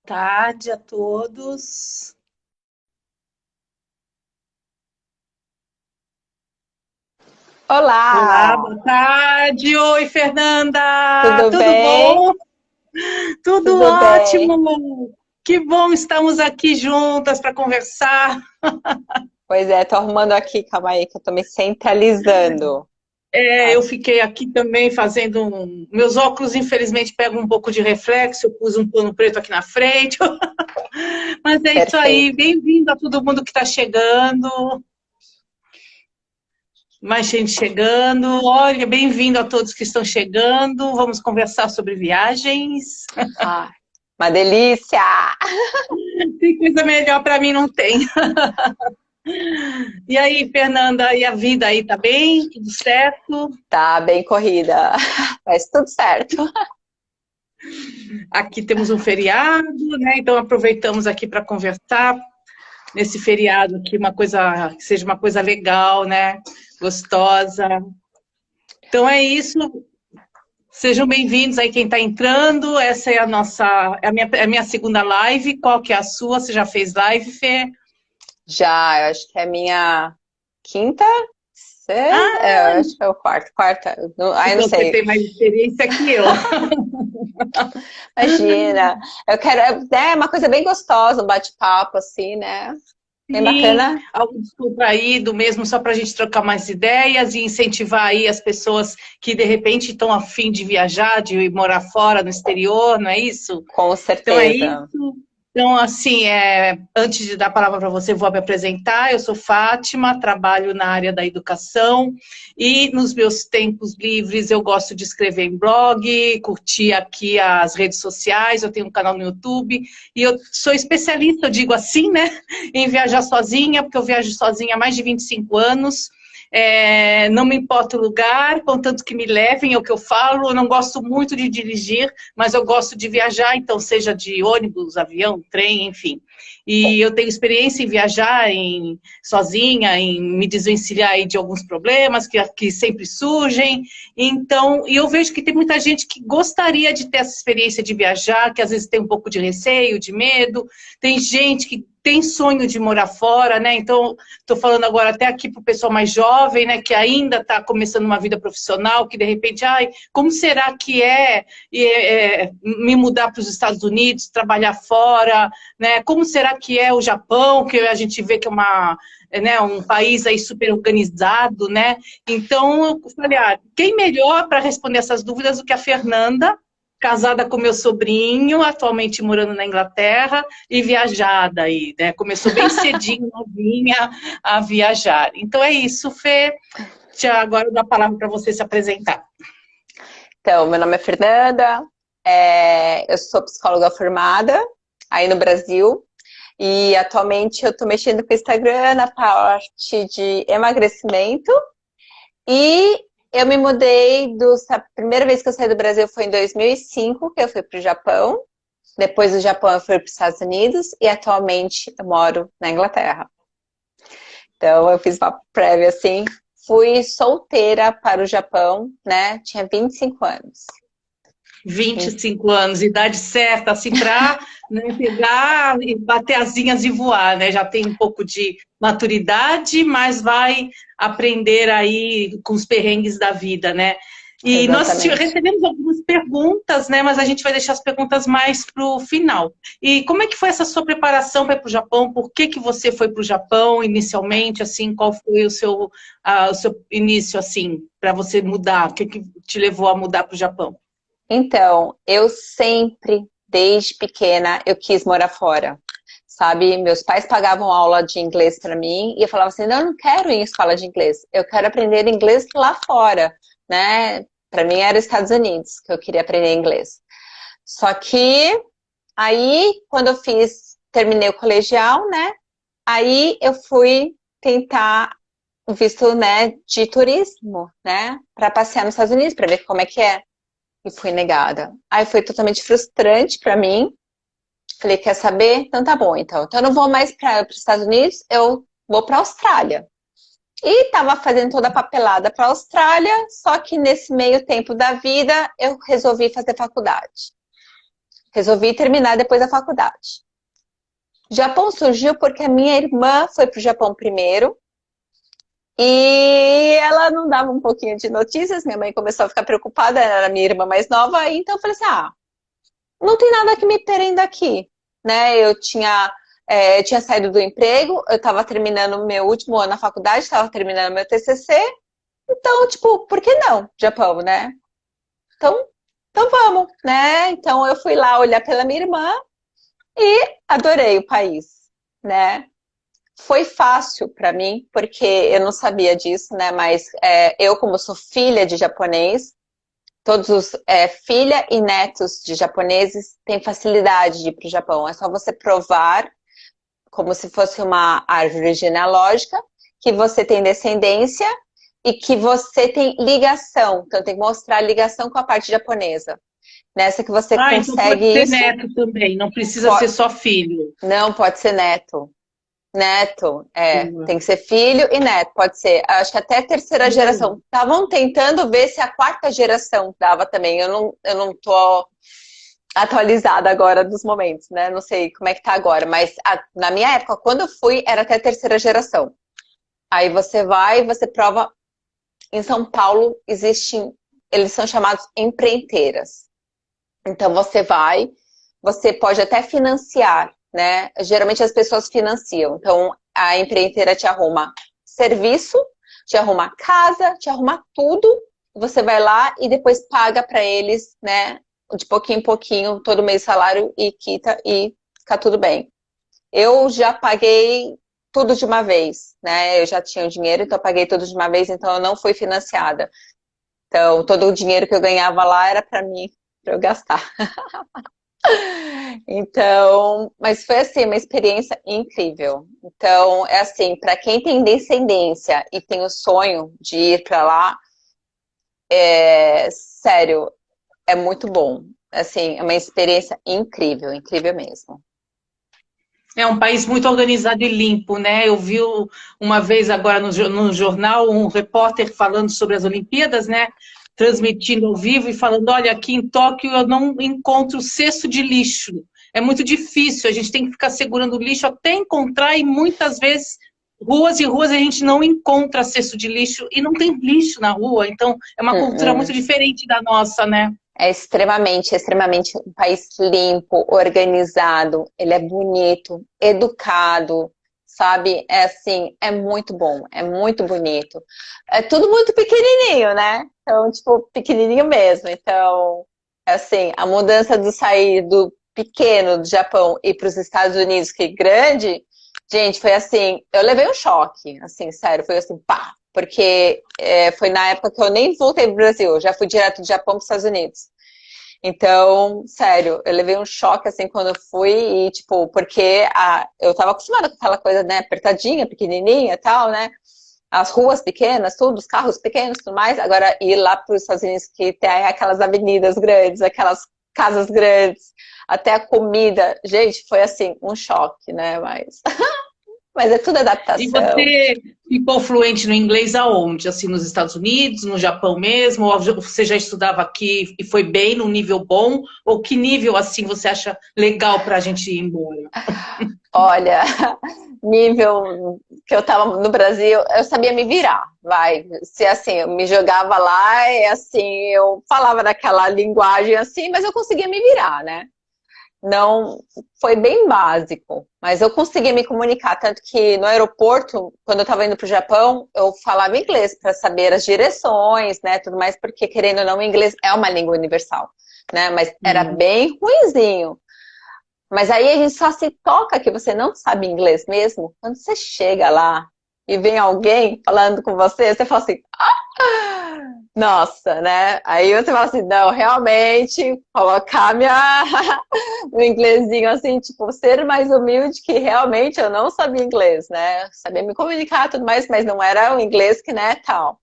Tarde a todos. Olá, Olá, boa tarde. Oi, Fernanda. tudo Tudo bem? bom? Tudo Tudo bem. ótimo. Que bom estamos aqui juntas para conversar. Pois é, tô arrumando aqui, calma aí, que eu tô me centralizando. Eu As- fiquei aqui também fazendo meus óculos, infelizmente, pegam um pouco de reflexo. Eu pus um pano preto aqui na frente. Mas é isso aí. Perfeito. Bem-vindo a todo mundo que está chegando. Mais gente chegando. Olha, bem-vindo a todos que estão chegando. Vamos conversar sobre viagens. Ai, uma delícia! Tem coisa melhor para mim, não tem. E aí, Fernanda, e a vida aí, tá bem? Tudo certo? Tá bem corrida, mas tudo certo. Aqui temos um feriado, né? Então aproveitamos aqui para conversar nesse feriado aqui, uma coisa que seja uma coisa legal, né? Gostosa. Então é isso. Sejam bem-vindos aí quem está entrando. Essa é a nossa, é a minha segunda live. Qual que é a sua? Você já fez live, Fê? Já, eu acho que é a minha quinta, Ah, eu acho que é o quarta, ai, não então você sei. tem mais experiência que eu. Imagina, eu quero, é uma coisa bem gostosa, um bate-papo assim, né? Bem Sim, bacana, algo descontraído mesmo, só para a gente trocar mais ideias e incentivar aí as pessoas que de repente estão a fim de viajar, de morar fora, no exterior, não é isso? com Então é certeza. isso. Então, assim, antes de dar a palavra para você, vou me apresentar. Eu sou Fátima, trabalho na área da educação e nos meus tempos livres eu gosto de escrever em blog, curtir aqui as redes sociais, eu tenho um canal no YouTube e eu sou especialista, eu digo assim, né, em viajar sozinha, porque eu viajo sozinha há mais de 25 anos. Não me importa o lugar, contanto que me levem, é o que eu falo. Eu não gosto muito de dirigir, mas eu gosto de viajar, então seja de ônibus, avião, trem, enfim. E eu tenho experiência em viajar sozinha, em me desvencilhar aí de alguns problemas que sempre surgem. Então, e eu vejo que tem muita gente que gostaria de ter essa experiência de viajar, que às vezes tem um pouco de receio, de medo. Tem gente que tem sonho de morar fora, né? Então, estou falando agora até aqui para o pessoal mais jovem, né, que ainda está começando uma vida profissional, que de repente, ai, como será que me mudar para os Estados Unidos, trabalhar fora, né? Como será que é o Japão, que a gente vê que é um país aí super organizado, né? Então, eu falei, quem melhor para responder essas dúvidas do que a Fernanda, casada com meu sobrinho, atualmente morando na Inglaterra e viajada aí, né? Começou bem cedinho, novinha, a viajar. Então é isso, Fê. Agora eu dou a palavra para você se apresentar. Então, meu nome é Fernanda, eu sou psicóloga formada aí no Brasil e atualmente eu estou mexendo com o Instagram na parte de emagrecimento e eu me mudei, a primeira vez que eu saí do Brasil foi em 2005, que eu fui para o Japão, depois do Japão eu fui para os Estados Unidos e atualmente eu moro na Inglaterra. Então eu fiz uma prévia assim, fui solteira para o Japão, né, tinha 25 anos. 25 anos, idade certa, assim, para, né, pegar e bater asinhas e voar, né? Já tem um pouco de maturidade, mas vai aprender aí com os perrengues da vida, né? E nós Exatamente. recebemos algumas perguntas, né? Mas a gente vai deixar as perguntas mais para o final. E como é que foi essa sua preparação para ir para o Japão? Por que que você foi para o Japão inicialmente? Assim, qual foi o seu início, assim, para você mudar? O que que te levou a mudar para o Japão? Então, eu sempre, desde pequena, eu quis morar fora. Sabe, meus pais pagavam aula de inglês para mim e eu falava assim: não, eu não quero ir em escola de inglês, eu quero aprender inglês lá fora, né? Para mim era Estados Unidos que eu queria aprender inglês. Só que aí, quando terminei o colegial, né? Aí eu fui tentar o visto, né, de turismo, né, para passear nos Estados Unidos, para ver como é que é. E fui negada. Aí foi totalmente frustrante para mim. Falei, quer saber? Então tá bom, então. Então eu não vou mais para os Estados Unidos, eu vou para a Austrália. E estava fazendo toda a papelada para a Austrália, só que nesse meio tempo da vida eu resolvi fazer faculdade. Resolvi terminar depois da faculdade. Japão surgiu porque a minha irmã foi para o Japão primeiro e ela não dava um pouquinho de notícias. Minha mãe começou a ficar preocupada, ela era minha irmã mais nova, então eu falei assim, não tem nada que me prenda aqui, né? Eu tinha saído do emprego, eu estava terminando o meu último ano na faculdade, estava terminando meu TCC, então, tipo, por que não, Japão, né? Então, então vamos, né? Então eu fui lá olhar pela minha irmã e adorei o país, né? Foi fácil para mim, porque eu não sabia disso, né? Mas eu, como sou filha de japonês, todos os filha e netos de japoneses têm facilidade de ir para o Japão. É só você provar, como se fosse uma árvore genealógica, que você tem descendência e que você tem ligação. Então tem que mostrar a ligação com a parte japonesa. Nessa que você Então pode consegue ser isso. neto também, não precisa ser só filho. Não, pode ser neto. Neto, tem que ser filho e neto, pode ser, acho que até terceira geração. Estavam tentando ver se a quarta geração dava também, eu não tô atualizada agora dos momentos, né? Não sei como é que tá agora, mas na minha época, quando eu fui, era até terceira geração. Aí você vai, você prova. Em São Paulo existem, eles são chamados empreiteiras. Então você vai, você pode até financiar, né? Geralmente as pessoas financiam. Então a empreiteira te arruma serviço, te arruma casa, te arruma tudo. Você vai lá e depois paga para eles, né? De pouquinho em pouquinho, todo mês salário e quita e fica tudo bem. Eu já paguei tudo de uma vez, né? Eu já tinha o dinheiro, então eu paguei tudo de uma vez, então eu não fui financiada. Então todo o dinheiro que eu ganhava lá era para mim, para eu gastar. Então, mas foi assim, uma experiência incrível. Então, é assim, para quem tem descendência e tem o sonho de ir para lá, sério, é muito bom. Assim, é uma experiência incrível, incrível mesmo. É um país muito organizado e limpo, né? Eu vi uma vez agora no jornal um repórter falando sobre as Olimpíadas, né? Transmitindo ao vivo e falando, olha, aqui em Tóquio eu não encontro cesto de lixo. É muito difícil, a gente tem que ficar segurando o lixo até encontrar e muitas vezes ruas e ruas a gente não encontra cesto de lixo e não tem lixo na rua. Então é uma cultura muito diferente da nossa, né? É extremamente um país limpo, organizado, ele é bonito, educado, sabe? É assim, é muito bom, é muito bonito. É tudo muito pequenininho, né? Então, tipo, pequenininho mesmo. Então, é assim, a mudança de sair do pequeno do Japão e para os Estados Unidos, que é grande, gente, foi assim, eu levei um choque, assim, sério, foi assim, pá, porque foi na época que eu nem voltei pro Brasil, eu já fui direto do Japão para os Estados Unidos. Então, sério, eu levei um choque assim quando eu fui e, tipo, porque eu tava acostumada com aquela coisa, né, apertadinha, pequenininha e tal, né? As ruas pequenas, tudo, os carros pequenos e tudo mais. Agora, ir lá para os Estados Unidos que tem aquelas avenidas grandes, aquelas casas grandes, até a comida. Gente, foi assim, um choque, né? Mas é tudo E adaptação. você ficou fluente no inglês aonde? Assim, nos Estados Unidos, no Japão mesmo? Ou você já estudava aqui e foi bem, num nível bom? Ou que nível, assim, você acha legal para a gente ir embora? Olha, nível que eu tava no Brasil, eu sabia me virar, vai. Se assim, eu me jogava lá e assim, eu falava daquela linguagem assim, mas eu conseguia me virar, né? Não foi bem básico, mas eu conseguia me comunicar, tanto que no aeroporto, quando eu estava indo para o Japão, eu falava inglês para saber as direções, né, tudo mais, porque querendo ou não, o inglês é uma língua universal, né, mas era bem ruinzinho. Mas aí a gente só se toca que você não sabe inglês mesmo quando você chega lá e vem alguém falando com você, você fala assim, nossa, né? Aí você fala assim, não, realmente, colocar meu inglesinho assim, tipo, ser mais humilde que realmente eu não sabia inglês, né? Sabia me comunicar e tudo mais, mas não era o inglês que, né, tal.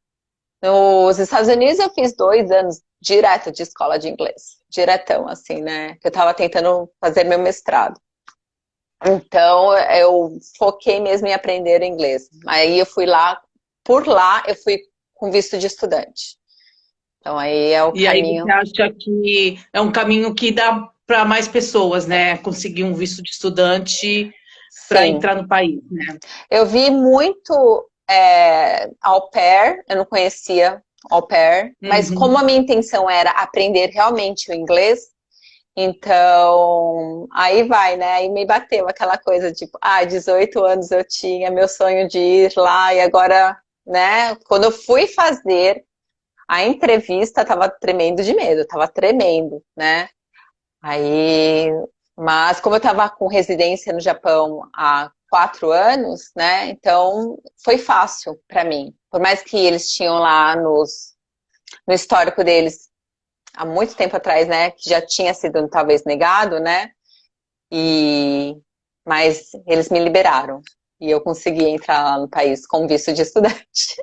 Nos Estados Unidos eu fiz 2 anos direto de escola de inglês. Diretão, assim, né? Que eu tava tentando fazer meu mestrado. Então, eu foquei mesmo em aprender inglês. Aí eu fui lá, por lá, eu fui com visto de estudante. Então, aí é o E aí caminho. você acha que é um caminho que dá para mais pessoas, né, conseguir um visto de estudante para Sim. entrar no país, né? Eu vi muito au pair, eu não conhecia au pair, mas como a Uhum. minha intenção era aprender realmente o inglês, então aí vai, né? Aí me bateu aquela coisa, tipo, 18 anos eu tinha, meu sonho de ir lá, e agora, né? Quando eu fui fazer a entrevista, tava tremendo de medo, tava tremendo, né? Aí, mas como eu estava com residência no Japão há 4 anos, né? Então foi fácil para mim. Por mais que eles tinham lá no histórico deles há muito tempo atrás, né? Que já tinha sido talvez negado, né? E mas eles me liberaram e eu consegui entrar lá no país com visto de estudante.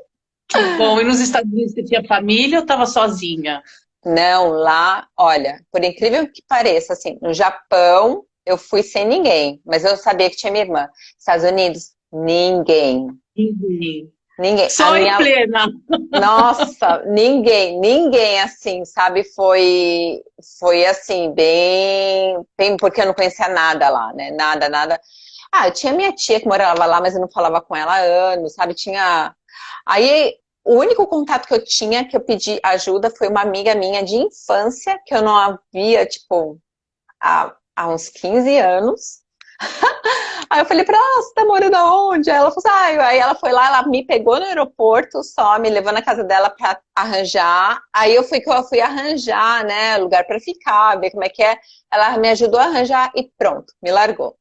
Que bom. E nos Estados Unidos você tinha família ou estava sozinha? Não, lá, olha, por incrível que pareça, assim, no Japão eu fui sem ninguém, mas eu sabia que tinha minha irmã. Estados Unidos, ninguém. Ninguém. Ninguém. A Só em minha, plena. nossa, ninguém assim, sabe? Foi assim, bem, porque eu não conhecia nada lá, né? Nada. Eu tinha minha tia que morava lá, mas eu não falava com ela há anos, sabe? Aí, o único contato que eu tinha, que eu pedi ajuda, foi uma amiga minha de infância, que eu não havia, tipo, há uns 15 anos. Aí eu falei pra ela, você tá morando aonde? Aí ela falou assim, aí ela foi lá, ela me pegou no aeroporto só, me levou na casa dela pra arranjar. Aí eu fui arranjar, né, lugar pra ficar, ver como é que é. Ela me ajudou a arranjar e pronto, me largou.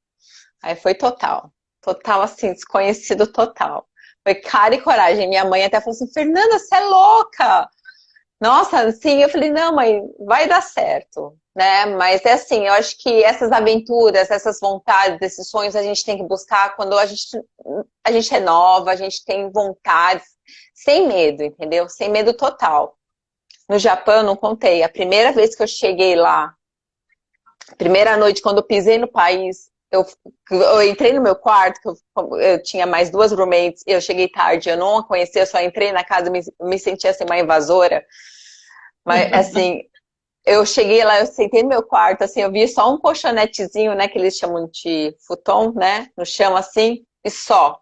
Aí foi total. Total, assim, desconhecido total. Foi cara e coragem. Minha mãe até falou assim, Fernanda, você é louca! Nossa, assim, eu falei, não, mãe, vai dar certo, né? Mas é assim, eu acho que essas aventuras, essas vontades, esses sonhos a gente tem que buscar quando a gente é nova, a gente tem vontades, sem medo, entendeu? Sem medo total. No Japão, eu não contei, a primeira vez que eu cheguei lá, primeira noite, quando eu pisei no país, eu entrei no meu quarto, que eu tinha mais duas roommates, eu cheguei tarde, eu não a conhecia, eu só entrei na casa, me sentia assim, uma invasora. Mas, assim, eu cheguei lá, eu sentei no meu quarto, assim, eu vi só um colchonetezinho, né, que eles chamam de futon, né, no chão, assim, e só.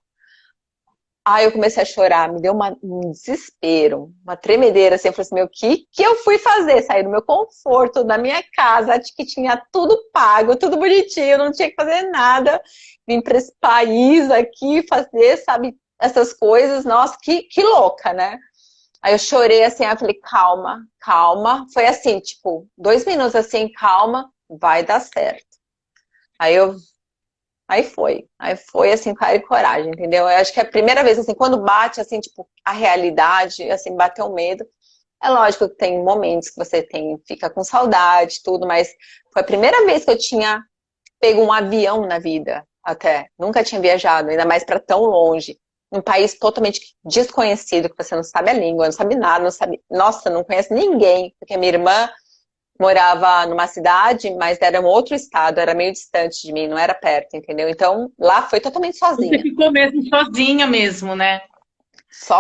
Aí eu comecei a chorar, me deu um desespero, uma tremedeira, assim, eu falei assim, meu, que eu fui fazer? Sair do meu conforto, da minha casa, que tinha tudo pago, tudo bonitinho, não tinha que fazer nada, vim para esse país aqui fazer, sabe, essas coisas, nossa, que louca, né? Aí eu chorei assim, aí eu falei, calma, calma. Foi assim, tipo, 2 minutos assim, calma, vai dar certo. Aí eu, aí foi assim, cara e coragem, entendeu? Eu acho que é a primeira vez, assim, quando bate, assim, tipo, a realidade, assim, bateu o medo. É lógico que tem momentos que você fica com saudade, tudo, mas foi a primeira vez que eu tinha pego um avião na vida, até. Nunca tinha viajado, ainda mais para tão longe. Um país totalmente desconhecido, que você não sabe a língua, não sabe nada, não sabe. Nossa, não conhece ninguém, porque minha irmã morava numa cidade, mas era um outro estado, era meio distante de mim, não era perto, entendeu? Então, lá foi totalmente Você sozinha. ficou mesmo sozinha mesmo, né?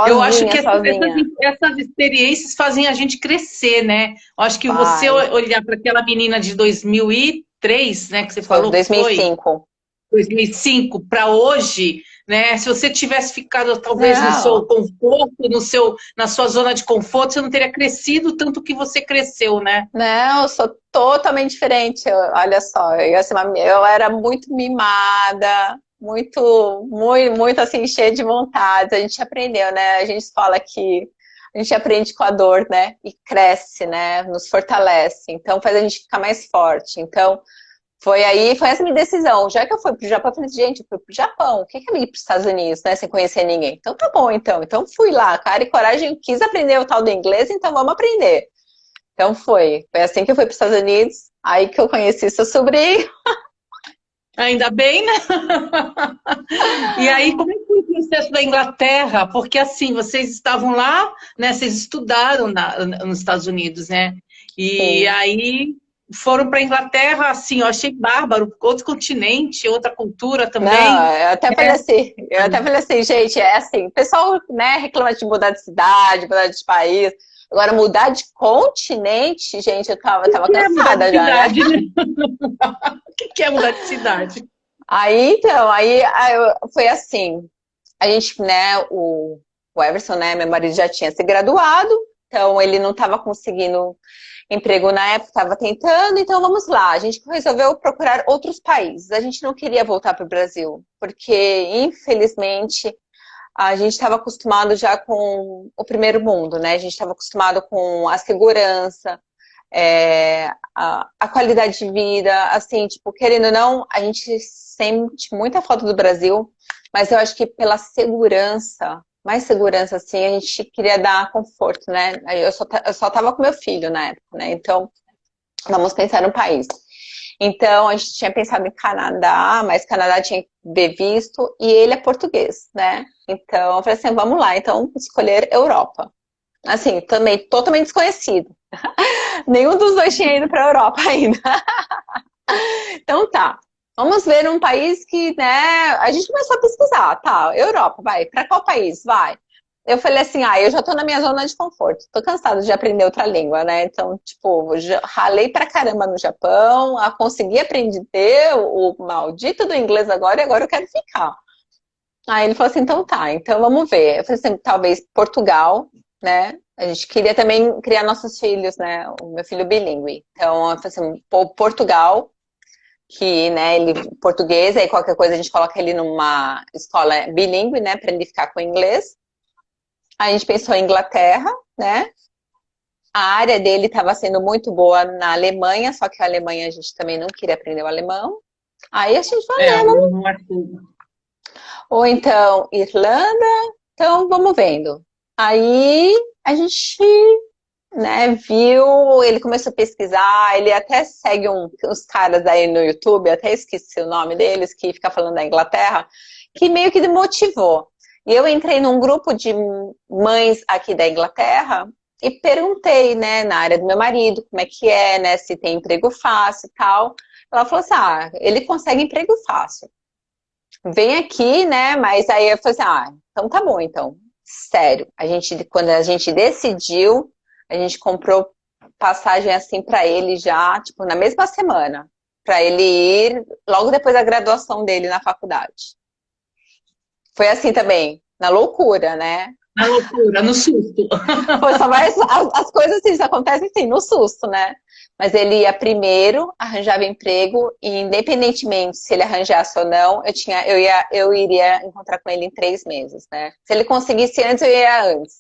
Eu acho Sozinha, que sozinha. essas experiências fazem a gente crescer, né? Eu acho que você Faz. olhar para aquela menina de 2003, né, que você Foi falou que foi, 2005. 2005 para hoje, né? Se você tivesse ficado talvez no seu Não, conforto, na sua zona de conforto, você não teria crescido tanto que você cresceu, né? não, eu sou totalmente diferente. Olha só, assim, eu era muito mimada, muito assim, cheia de vontade. A gente aprendeu, né? A gente fala que a gente aprende com a dor, né? E cresce, né? Nos fortalece. Então faz a gente ficar mais forte. Então foi essa minha decisão. Já que eu fui pro Japão, eu falei, gente, eu fui pro Japão. O que é ir pros Estados Unidos, né? Sem conhecer ninguém. Então tá bom, então. Então fui lá, cara e coragem, quis aprender o tal do inglês, então vamos aprender. Então foi assim que eu fui para os Estados Unidos, aí que eu conheci seu sobrinho. Ainda bem, né? E aí, como é que foi o processo da Inglaterra? Porque assim, vocês estavam lá, né? Vocês estudaram nos Estados Unidos, né? E Sim. aí foram para a Inglaterra, assim, eu achei bárbaro, outro continente, outra cultura também, Não, né? eu até falei assim, gente, é assim, o pessoal, né, reclama de mudar de cidade, mudar de país, Agora, mudar de continente, gente, eu tava O que é mudar de cansada já, né? cidade, né? O que é mudar de cidade? Aí, então, foi assim, a gente, né, o Everson, né, meu marido já tinha se graduado, então ele não estava conseguindo emprego na época, estava tentando, então vamos lá, a gente resolveu procurar outros países. A gente não queria voltar para o Brasil, porque infelizmente a gente estava acostumado já com o primeiro mundo, né? A gente estava acostumado com a segurança, a qualidade de vida, assim, tipo, querendo ou não, a gente sente muita falta do Brasil, mas eu acho que pela segurança, mais segurança, assim, a gente queria dar conforto, né? Eu só tava com meu filho na época, né? Então, vamos pensar no país. Então, a gente tinha pensado em Canadá, mas Canadá tinha que ver visto, e ele é português, né? Então, eu falei assim, vamos lá, então, escolher Europa. Assim, também totalmente desconhecido. Nenhum dos dois tinha ido para a Europa ainda. Então tá. Vamos ver um país que, né? A gente começou a pesquisar, tá? Europa, vai. Para qual país? Vai. Eu falei assim, eu já tô na minha zona de conforto. Tô cansada de aprender outra língua, né? Então, tipo, ralei pra caramba no Japão, consegui aprender o maldito do inglês agora e agora eu quero ficar. Aí ele falou assim, então tá, então vamos ver. Eu falei assim, talvez Portugal, né? A gente queria também criar nossos filhos, né? O meu filho bilíngue. Então, eu falei assim, Portugal, que, né, ele português, aí qualquer coisa a gente coloca ele numa escola bilíngue, né, para ele ficar com inglês. Aí a gente pensou em Inglaterra, né? A área dele estava sendo muito boa na Alemanha, só que a Alemanha a gente também não queria aprender o alemão. Aí a gente falou, Não é tudo. ou então Irlanda, então vamos vendo. Aí a gente, né, viu, ele começou a pesquisar, ele até segue uns caras aí no YouTube, até esqueci o nome deles, que fica falando da Inglaterra, que meio que motivou. E eu entrei num grupo de mães aqui da Inglaterra e perguntei, né, na área do meu marido, como é que é, né, se tem emprego fácil e tal. Ela falou assim, ele consegue emprego fácil. Vem aqui, né, mas aí eu falei assim, então tá bom, então. Sério, quando a gente decidiu, a gente comprou passagem assim para ele já, tipo, na mesma semana, para ele ir logo depois da graduação dele na faculdade. Foi assim também, na loucura, né? Na loucura, no susto. Foi só mais, as coisas assim, acontecem assim, no susto, né? Mas ele ia primeiro, arranjava emprego, e independentemente se ele arranjasse ou não, eu iria encontrar com ele em 3 meses, né? Se ele conseguisse antes, eu ia antes.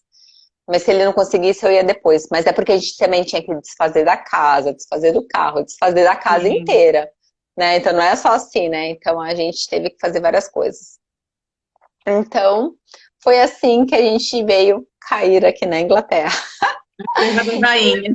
Mas se ele não conseguisse, eu ia depois. Mas é porque a gente também tinha que desfazer da casa, desfazer do carro, desfazer da casa Sim. inteira, né? Então não é só assim, né? Então a gente teve que fazer várias coisas. Então, foi assim que a gente veio cair aqui na Inglaterra. Terra da rainha.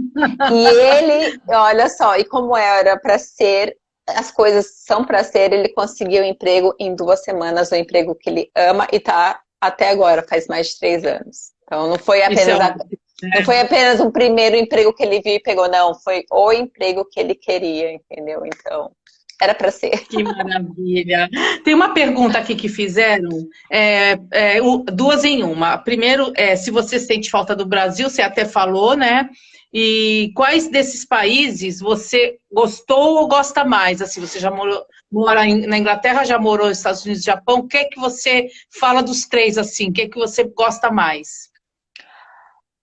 E ele, olha só, e como era para ser, as coisas são para ser, ele conseguiu um emprego em 2 semanas, um emprego que ele ama e tá até agora, faz mais de 3 anos. Então não foi não foi apenas um primeiro emprego que ele viu e pegou, não, foi o emprego que ele queria, entendeu? Então, era para ser. Que maravilha. Tem uma pergunta aqui que fizeram, duas em uma. Primeiro, se você sente falta do Brasil, você até falou, né? E quais desses países você gostou ou gosta mais? Assim, você já mora na Inglaterra, já morou nos Estados Unidos, Japão. O que é que você fala dos 3, assim? O que é que você gosta mais?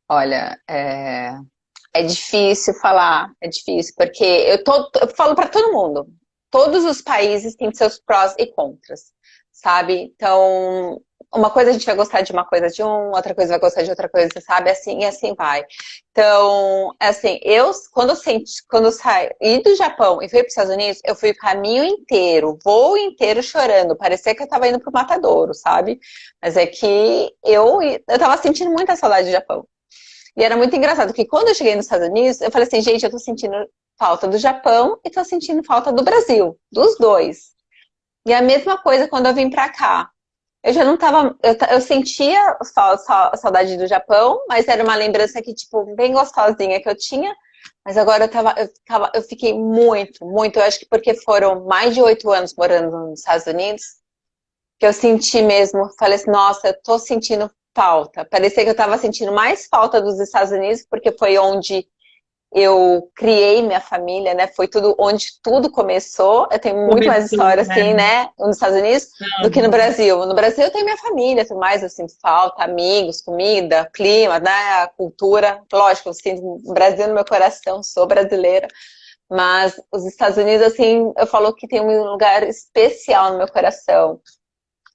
Olha, é difícil falar, é difícil, porque eu falo para todo mundo. Todos os países têm seus prós e contras, sabe? Então, uma coisa a gente vai gostar de uma coisa de outra coisa vai gostar de outra coisa, sabe? Assim e assim vai. Então, assim, quando eu saí do Japão e fui para os Estados Unidos, eu fui o caminho inteiro, voo inteiro chorando. Parecia que eu estava indo para o matadouro, sabe? Mas é que eu tava sentindo muita saudade do Japão. E era muito engraçado, que quando eu cheguei nos Estados Unidos, eu falei assim, gente, eu tô sentindo falta do Japão e tô sentindo falta do Brasil, dos dois. E a mesma coisa quando eu vim pra cá. Eu já não tava, eu sentia saudade do Japão, mas era uma lembrança que, tipo, bem gostosinha que eu tinha. Mas agora eu fiquei muito, muito, eu acho que porque foram mais de 8 anos morando nos Estados Unidos, que eu senti mesmo, falei assim, nossa, eu tô sentindo falta. Parecia que eu estava sentindo mais falta dos Estados Unidos, porque foi onde eu criei minha família, né? Foi tudo onde tudo começou. Eu tenho muito mais Começou, história, né? assim, né? Nos Estados Unidos do que no Aham. Brasil. No Brasil eu tenho minha família, tudo mais, eu sinto falta, amigos, comida, clima, né? Cultura. Lógico, eu sinto o Brasil no meu coração, sou brasileira. Mas os Estados Unidos, assim, eu falo que tem um lugar especial no meu coração.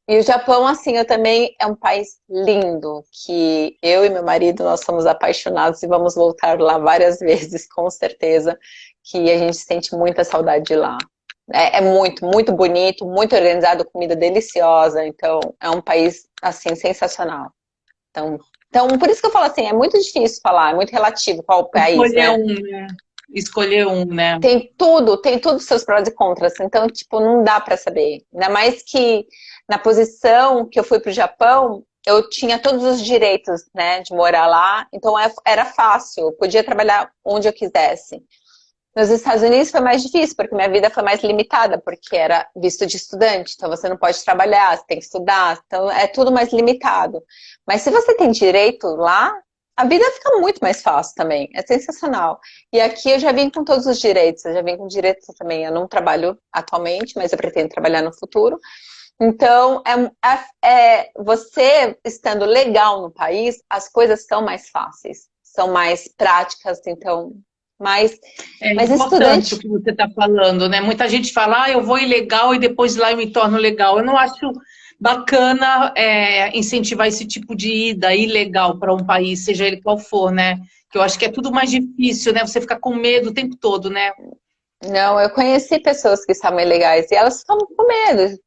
E o Japão, assim, eu também é um país lindo, que eu e meu marido, nós somos apaixonados e vamos voltar lá várias vezes, com certeza, que a gente sente muita saudade de lá. É muito, muito bonito, muito organizado, comida deliciosa, então é um país, assim, sensacional. Então, por isso que eu falo assim, é muito difícil falar, é muito relativo qual país, Escolher né? um, né? Escolher um, né? Tem tudo seus prós e contras, então, tipo, não dá pra saber. Ainda mais que na posição que eu fui pro Japão, eu tinha todos os direitos, né, de morar lá, então era fácil, eu podia trabalhar onde eu quisesse. Nos Estados Unidos foi mais difícil, porque minha vida foi mais limitada, porque era visto de estudante, então você não pode trabalhar, você tem que estudar, então é tudo mais limitado. Mas se você tem direito lá, a vida fica muito mais fácil também, é sensacional. E aqui eu já vim com todos os direitos, eu já vim com direitos também. Eu não trabalho atualmente, mas eu pretendo trabalhar no futuro. Então, você estando legal no país, as coisas são mais fáceis, são mais práticas, então, mais, É mas importante o estudante, que você está falando, né? Muita gente fala, eu vou ilegal e depois lá eu me torno legal. Eu não acho bacana incentivar esse tipo de ida ilegal para um país, seja ele qual for, né? Que eu acho que é tudo mais difícil, né? Você fica com medo o tempo todo, né? não, eu conheci pessoas que estavam ilegais e elas ficam com medo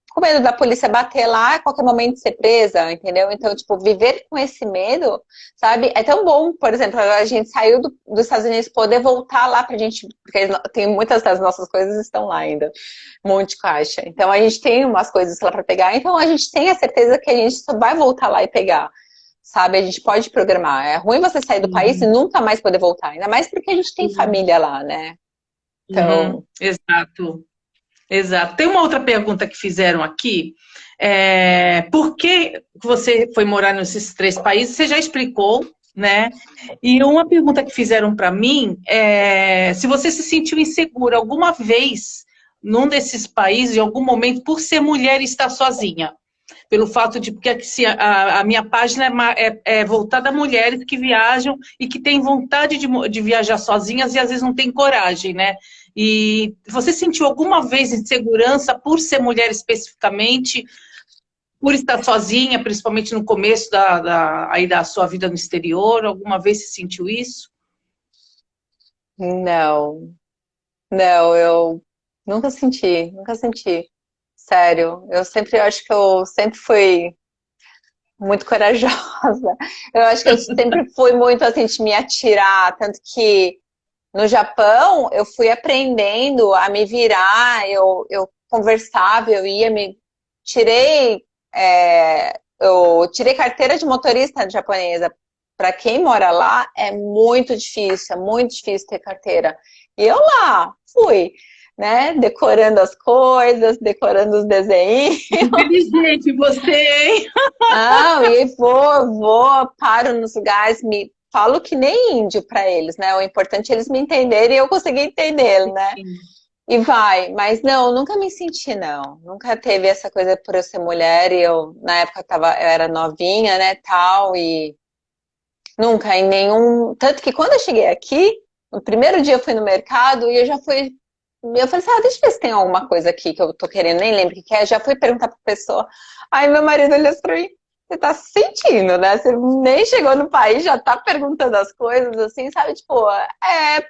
da polícia bater lá, a qualquer momento ser presa, entendeu? Então, tipo, viver com esse medo, sabe? É tão bom, por exemplo, a gente saiu dos Estados Unidos, poder voltar lá pra gente, porque tem muitas das nossas coisas estão lá ainda, um monte de caixa. Então, a gente tem umas coisas lá pra pegar, então a gente tem a certeza que a gente só vai voltar lá e pegar. Sabe, a gente pode programar. É ruim você sair do país e Sim, nunca mais poder voltar, ainda mais porque a gente tem sim. família lá, né? Uhum, Então, exato, exato. Tem uma outra pergunta que fizeram aqui. Por que você foi morar nesses três países? Você já explicou, né? E uma pergunta que fizeram para mim é se você se sentiu insegura alguma vez num desses países, em algum momento, por ser mulher e estar sozinha. Pelo fato de, porque assim, a minha página é voltada a mulheres que viajam e que têm vontade de viajar sozinhas e às vezes não têm coragem, né? E você sentiu alguma vez insegurança por ser mulher especificamente, por estar sozinha, principalmente no começo aí da sua vida no exterior? Alguma vez você sentiu isso? não, não, eu nunca senti. Sério, eu acho que eu sempre fui muito corajosa. Eu acho que eu sempre fui muito assim de me atirar, tanto que no Japão eu fui aprendendo a me virar, eu conversava, eu ia me tirei eu tirei carteira de motorista japonesa. Para quem mora lá é muito difícil ter carteira. E eu lá fui, né, decorando as coisas, decorando os desenhos. Inteligente você, hein? Ah, e paro nos lugares, me falo que nem índio para eles, né? O importante é eles me entenderem e eu conseguir entender, né? E vai, mas não, nunca me senti, não. Nunca teve essa coisa por eu ser mulher e eu, na época, eu era novinha, né, tal, e nunca em nenhum. Tanto que quando eu cheguei aqui, no primeiro dia eu fui no mercado e eu já fui. Eu falei assim, deixa eu ver se tem alguma coisa aqui que eu tô querendo, nem lembro o que que é. Já fui perguntar pra pessoa. Aí meu marido olhou assim pra mim, você tá se sentindo, né? Você nem chegou no país, já tá perguntando as coisas, assim, sabe? Tipo,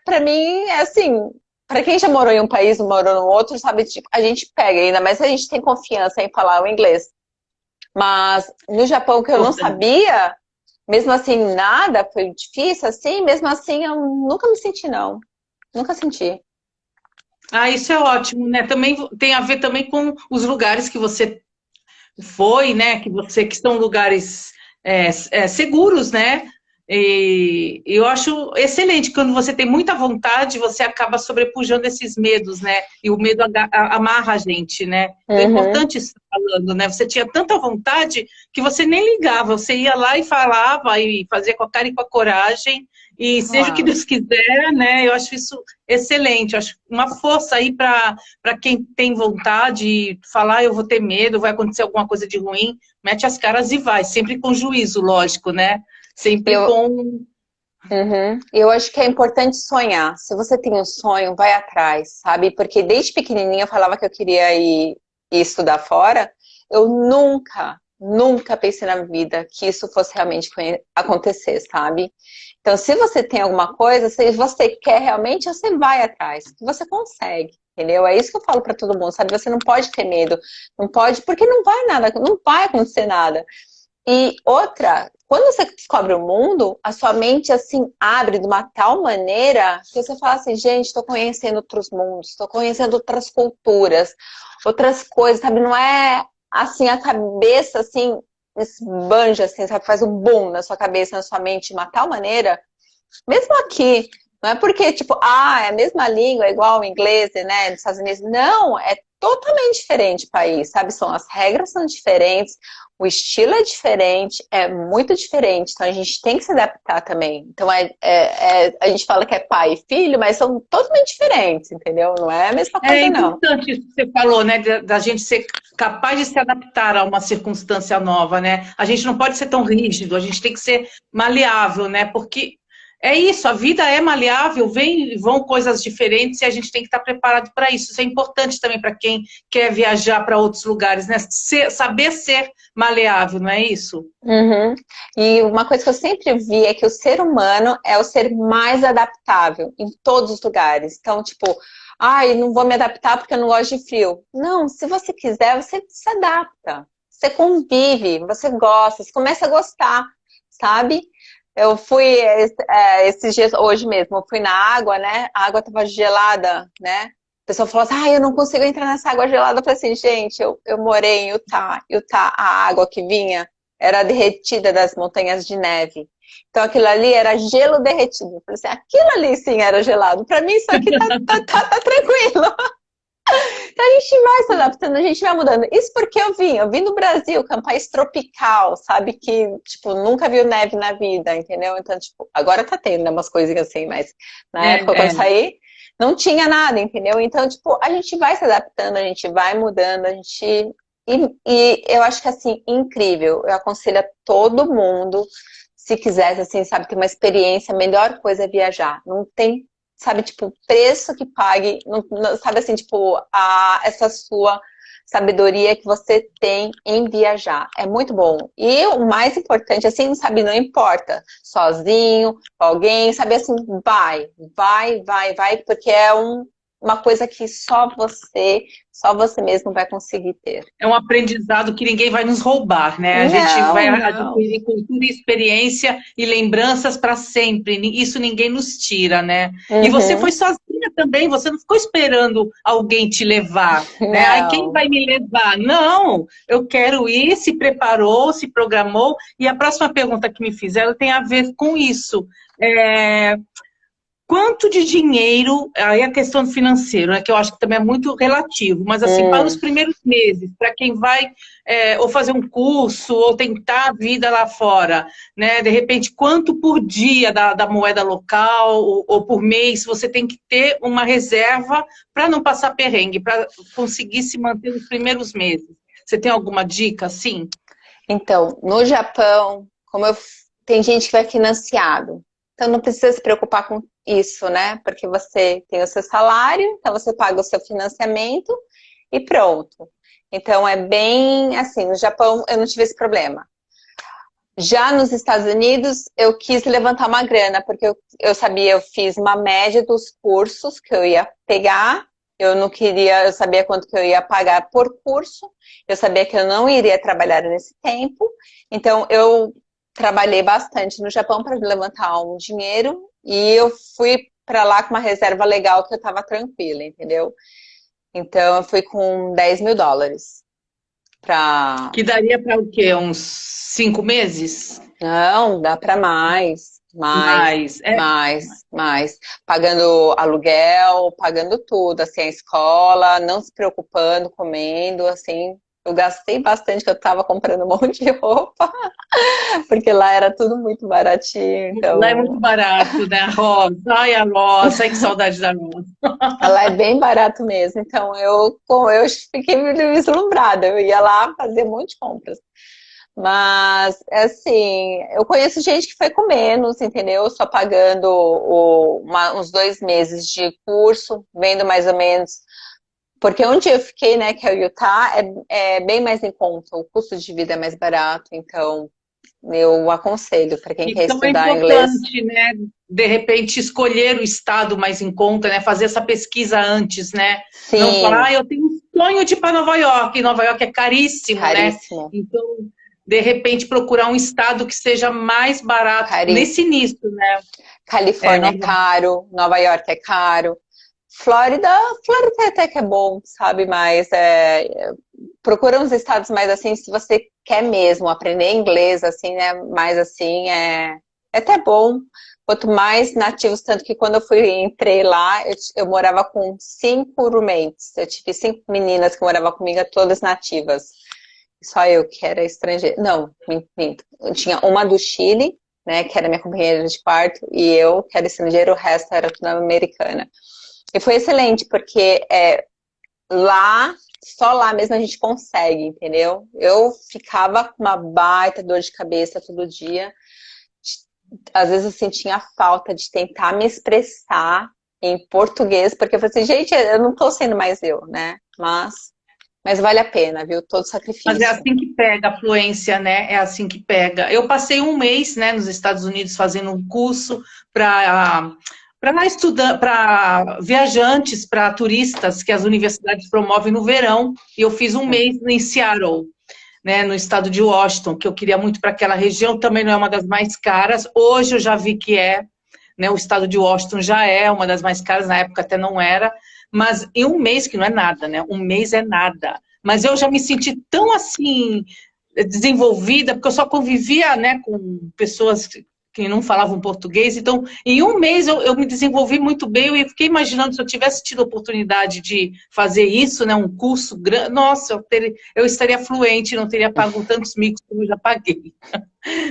pra mim, é assim, pra quem já morou em um país, não morou no outro, sabe? Tipo, a gente pega, ainda mais se a gente tem confiança em falar o inglês. Mas no Japão, que eu não Importante. sabia, mesmo assim, nada, foi difícil, assim, mesmo assim, eu nunca me senti, não. Nunca senti. Isso é ótimo, né? Também tem a ver também com os lugares que você foi, né? Que são lugares seguros, né? E eu acho excelente, quando você tem muita vontade, você acaba sobrepujando esses medos, né? E o medo amarra a gente, né? Então é Uhum. importante isso que você tá falando, né? Você tinha tanta vontade que você nem ligava, você ia lá e falava e fazia com a cara e com a coragem, e seja o que Claro. Deus quiser, né? Eu acho isso excelente, eu acho uma força aí para quem tem vontade de falar, eu vou ter medo, vai acontecer alguma coisa de ruim, mete as caras e vai, sempre com juízo, lógico, né? Sempre Eu, com. eu acho que é importante sonhar. Se você tem um sonho, vai atrás, sabe? Porque desde pequenininha eu falava que eu queria ir estudar fora. Eu nunca pensei na vida que isso fosse realmente acontecer, sabe? Então, se você tem alguma coisa, se você quer realmente, você vai atrás, que você consegue, entendeu? É isso que eu falo pra todo mundo, sabe? Você não pode ter medo, não pode, porque não vai acontecer nada. E outra, quando você descobre o mundo, a sua mente assim abre de uma tal maneira que você fala assim, gente, estou conhecendo outros mundos, estou conhecendo outras culturas, outras coisas, sabe? Não é assim a cabeça assim esbanja assim, sabe? Faz um boom na sua cabeça, na sua mente de uma tal maneira, mesmo aqui. Não é porque, tipo, é a mesma língua, é igual o inglês, né, dos Estados Unidos. Não, é totalmente diferente o país, sabe? As regras são diferentes, o estilo é diferente, é muito diferente. Então, a gente tem que se adaptar também. Então, a gente fala que é pai e filho, mas são totalmente diferentes, entendeu? Não é a mesma É coisa, não. importante isso que você falou, né? Da gente ser capaz de se adaptar a uma circunstância nova, né? A gente não pode ser tão rígido, a gente tem que ser maleável, né? Porque é isso, a vida é maleável, vão coisas diferentes e a gente tem que estar preparado para isso. Isso é importante também para quem quer viajar para outros lugares, né? Saber ser maleável, não é isso? Uhum. E uma coisa que eu sempre vi é que o ser humano é o ser mais adaptável em todos os lugares. Então, tipo, ai, não vou me adaptar porque eu não gosto de frio. Não, se você quiser, você se adapta. Você convive, você gosta, você começa a gostar, sabe? Eu fui esses dias, hoje mesmo, eu fui na água, né? A água tava gelada, né? A pessoa falou assim, eu não consigo entrar nessa água gelada. Eu falei assim, gente, eu morei em Utah. Utah, a água que vinha era derretida das montanhas de neve. Então aquilo ali era gelo derretido. Eu falei assim, aquilo ali sim era gelado. Para mim isso aqui tá tranquilo. Então a gente vai se adaptando, a gente vai mudando. Isso porque eu vim do Brasil, que é um país tropical, sabe? Que, tipo, nunca viu neve na vida, entendeu? Então, tipo, agora tá tendo, né, umas coisinhas assim, mas na época quando eu É. saí, não tinha nada, entendeu? Então, tipo, a gente vai se adaptando, a gente vai mudando, a gente. E eu acho que, assim, incrível. Eu aconselho a todo mundo, se quisesse, assim, sabe, ter uma experiência, a melhor coisa é viajar. Não tem, sabe, tipo, preço que pague, sabe, assim, tipo, essa sua sabedoria que você tem em viajar. É muito bom. E o mais importante, assim, sabe, não importa, sozinho, com alguém, sabe, assim, vai, porque é uma coisa que só você mesmo vai conseguir ter. É um aprendizado que ninguém vai nos roubar, né? A gente vai Não, não. adquirir cultura e experiência e lembranças para sempre. Isso ninguém nos tira, né? E você foi Uhum. sozinha também, você não ficou esperando alguém te levar, né? Ai, quem Não. vai me levar? Não, eu quero ir, se preparou, se programou. E a próxima pergunta que me fizeram tem a ver com isso. É, quanto de dinheiro, aí a questão financeira, né, que eu acho que também é muito relativo, mas assim, para os Hum. primeiros meses, para quem vai ou fazer um curso, ou tentar a vida lá fora, né? De repente, quanto por dia da moeda local, ou por mês, você tem que ter uma reserva para não passar perrengue, para conseguir se manter nos primeiros meses. Você tem alguma dica, assim? Então, no Japão, tem gente que vai financiado. Então não precisa se preocupar com isso, né? Porque você tem o seu salário, então você paga o seu financiamento e pronto. Então é bem assim, no Japão eu não tive esse problema. Já nos Estados Unidos, eu quis levantar uma grana, porque eu sabia, eu fiz uma média dos cursos que eu ia pegar, eu não queria, eu sabia quanto que eu ia pagar por curso, eu sabia que eu não iria trabalhar nesse tempo, então eu trabalhei bastante no Japão para levantar um dinheiro e eu fui para lá com uma reserva legal que eu estava tranquila, entendeu? Então eu fui com US$ 10.000 para. Que daria para o quê? Uns 5 meses? Não, dá para mais. Mas, mais. Pagando aluguel, pagando tudo, assim, a escola, não se preocupando, comendo, assim. Eu gastei bastante, que eu tava comprando um monte de roupa, porque lá era tudo muito baratinho, lá é muito então... barato, né? A Rosa, ai, a Rosa, ai, que saudade da Rosa. Lá é bem barato mesmo, então eu fiquei meio vislumbrada, eu ia lá fazer um monte de compras. Mas, assim, eu conheço gente que foi com menos, entendeu? Só pagando uns 2 meses de curso, vendo mais ou menos. Porque onde eu fiquei, né, que é o Utah, é bem mais em conta, o custo de vida é mais barato, então eu aconselho para quem quer Então é estudar inglês. importante, né? De repente, escolher o estado mais em conta, né? Fazer essa pesquisa antes, né? Não falar, Sim, eu tenho um sonho de ir para Nova York, e Nova York é caríssimo, né? caríssimo, Então, de repente, procurar um estado que seja mais barato nesse caríssimo. início, né? É, Califórnia é Nova... caro, Nova York é caro. Flórida, Flórida até que é bom, sabe? Mas procura uns estados mais assim, se você quer mesmo aprender inglês, assim, né? Mais assim, é até bom. Quanto mais nativos, tanto que quando entrei lá, eu morava com 5 roommates. Eu tive 5 meninas que moravam comigo, todas nativas. Só eu que era estrangeira. Não, minto. Eu tinha uma do Chile, né? Que era minha companheira de quarto, e eu, que era estrangeira, o resto era tudo americana. E foi excelente, porque lá, só lá mesmo a gente consegue, entendeu? Eu ficava com uma baita dor de cabeça todo dia. Às vezes eu sentia falta de tentar me expressar em português, porque eu falei assim, gente, eu não tô sendo mais eu, né? Mas vale a pena, viu? Todo Mas é sacrifício. assim que pega a fluência, né? É assim que pega. Eu passei um mês, né, nos Estados Unidos fazendo um curso para estudar, para viajantes, para turistas que as universidades promovem no verão. E eu fiz um mês em Seattle, né, no estado de Washington, que eu queria muito para aquela região. Também não é uma das mais caras. Hoje eu já vi que é, né? O estado de Washington já é uma das mais caras. Na época até não era. Mas em um mês, que não é nada, né? Um mês é nada. Mas eu já me senti tão assim desenvolvida, porque eu só convivia, né, com pessoas que não falavam português. Então, em um mês eu me desenvolvi muito bem. Eu fiquei imaginando se eu tivesse tido a oportunidade de fazer isso, né, um curso grande, nossa, eu estaria fluente, não teria pago tantos micos como eu já paguei.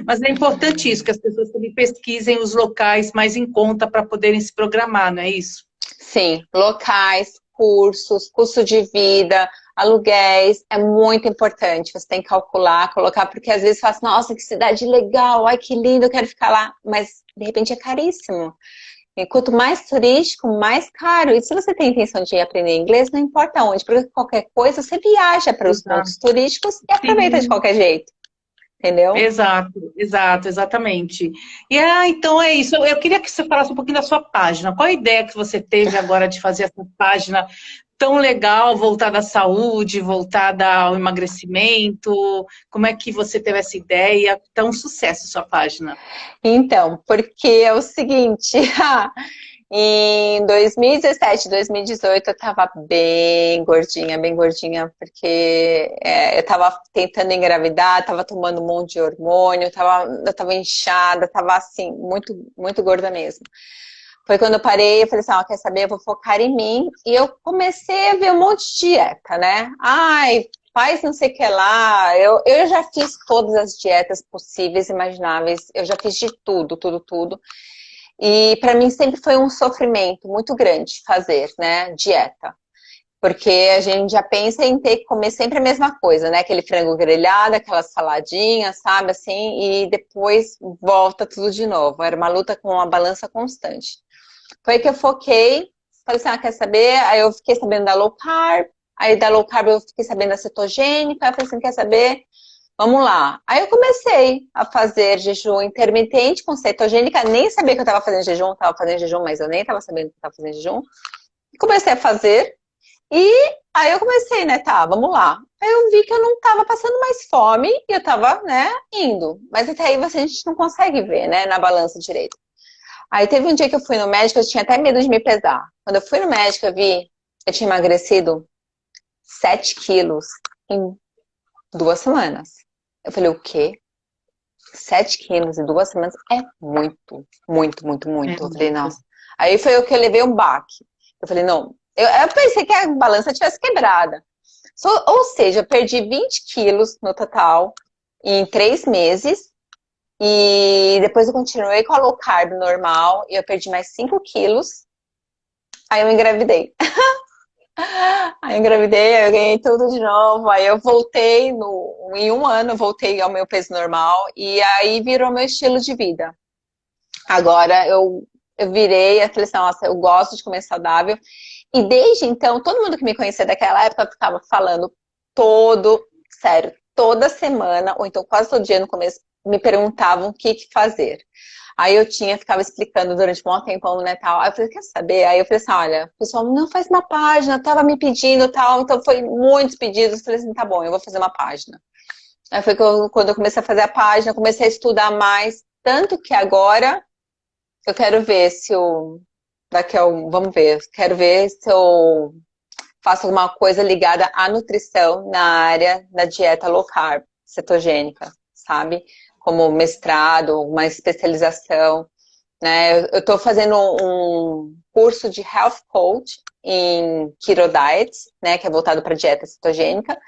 Mas é importante isso, que as pessoas também pesquisem os locais mais em conta para poderem se programar, não é isso? Sim, locais, cursos, custo de vida, aluguéis, é muito importante. Você tem que calcular, colocar, porque às vezes fala assim, nossa, que cidade legal, ai que lindo, eu quero ficar lá. Mas de repente é caríssimo. E quanto mais turístico, mais caro. E se você tem intenção de aprender inglês, não importa onde, porque qualquer coisa você viaja para os Exato. pontos turísticos e aproveita de Sim. qualquer jeito, entendeu? Exatamente. E então é isso. Eu queria que você falasse um pouquinho da sua página. Qual a ideia que você teve agora de fazer essa página tão legal, voltada à saúde, voltada ao emagrecimento? Como é que você teve essa ideia? Tão sucesso sua página. Então, porque é o seguinte, em 2017, 2018 eu tava bem gordinha, porque eu tava tentando engravidar, tava tomando um monte de hormônio, eu tava inchada, tava assim, muito, muito gorda mesmo. Foi quando eu parei, eu falei assim, quer saber, eu vou focar em mim, e eu comecei a ver um monte de dieta, né? Ai, faz não sei o que lá, eu já fiz todas as dietas possíveis, imagináveis, eu já fiz de tudo, tudo, tudo. E para mim sempre foi um sofrimento muito grande fazer, né, dieta. Porque a gente já pensa em ter que comer sempre a mesma coisa, né? Aquele frango grelhado, aquela saladinha, sabe, assim, e depois volta tudo de novo. Era uma luta com uma balança constante. Foi que eu foquei, falei assim, quer saber? Aí eu fiquei sabendo da low carb, aí da low carb eu fiquei sabendo da cetogênica, aí eu falei assim, quer saber? Vamos lá. Aí eu comecei a fazer jejum intermitente com cetogênica, nem sabia que eu estava fazendo jejum, estava fazendo jejum, mas eu nem estava sabendo que eu estava fazendo jejum. Comecei a fazer e aí eu comecei, né, tá, vamos lá. Aí eu vi que eu não estava passando mais fome e eu estava, né, indo. Mas até aí a gente não consegue ver, né, na balança direito. Aí teve um dia que eu fui no médico, eu tinha até medo de me pesar. Quando eu fui no médico, eu vi, eu tinha emagrecido 7 quilos em 2 semanas. Eu falei, o quê? 7 quilos em 2 semanas é muito, muito, muito, É muito. Eu falei, muito. nossa. Aí foi o que eu levei um baque. Eu falei, não. Eu pensei que a balança tivesse quebrada. Ou seja, eu perdi 20 quilos no total em 3 meses. E depois eu continuei com a low carb normal. E eu perdi mais 5 quilos. Aí eu engravidei. Aí eu engravidei, aí eu ganhei tudo de novo. Aí eu voltei, em um ano, eu voltei ao meu peso normal. E aí virou meu estilo de vida. Agora eu virei, eu falei assim, nossa, eu gosto de comer saudável. E desde então, todo mundo que me conhecia daquela época ficava falando sério, toda semana, ou então quase todo dia no começo, me perguntavam o que fazer. Aí ficava explicando durante um bom tempão, né, tal. Aí eu falei, quer saber? Aí eu falei assim, olha, o pessoal, não faz uma página, tava me pedindo, tal. Então foi muitos pedidos. Eu falei assim, tá bom, eu vou fazer uma página. Aí foi quando eu comecei a fazer a página, comecei a estudar mais, tanto que agora eu quero ver se eu, vamos ver, quero ver se eu faço alguma coisa ligada à nutrição na área da dieta low carb, cetogênica, sabe? Como mestrado, uma especialização, né? Eu tô fazendo um curso de Health Coach em Keto Diet, né? Que é voltado para dieta cetogênica,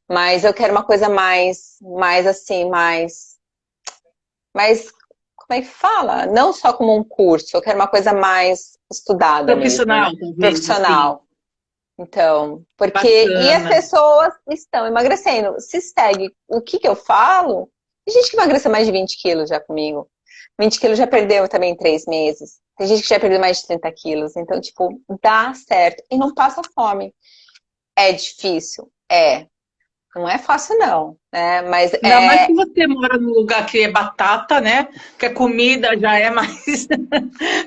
mas eu quero uma coisa mais assim, mais, como é que fala? Não só como um curso, eu quero uma coisa mais estudada mesmo, né? Profissional, talvez, assim. Profissional. Então, e as Bacana. pessoas estão emagrecendo. Se segue o que eu falo, tem gente que emagrece mais de 20 quilos já comigo. 20 quilos já perdeu também em 3 meses. Tem gente que já perdeu mais de 30 quilos. Então, tipo, dá certo. E não passa fome. É difícil? É. Não é fácil, não, né? Mas Ainda mais que você mora num lugar que é batata, né? Que a comida já é mais.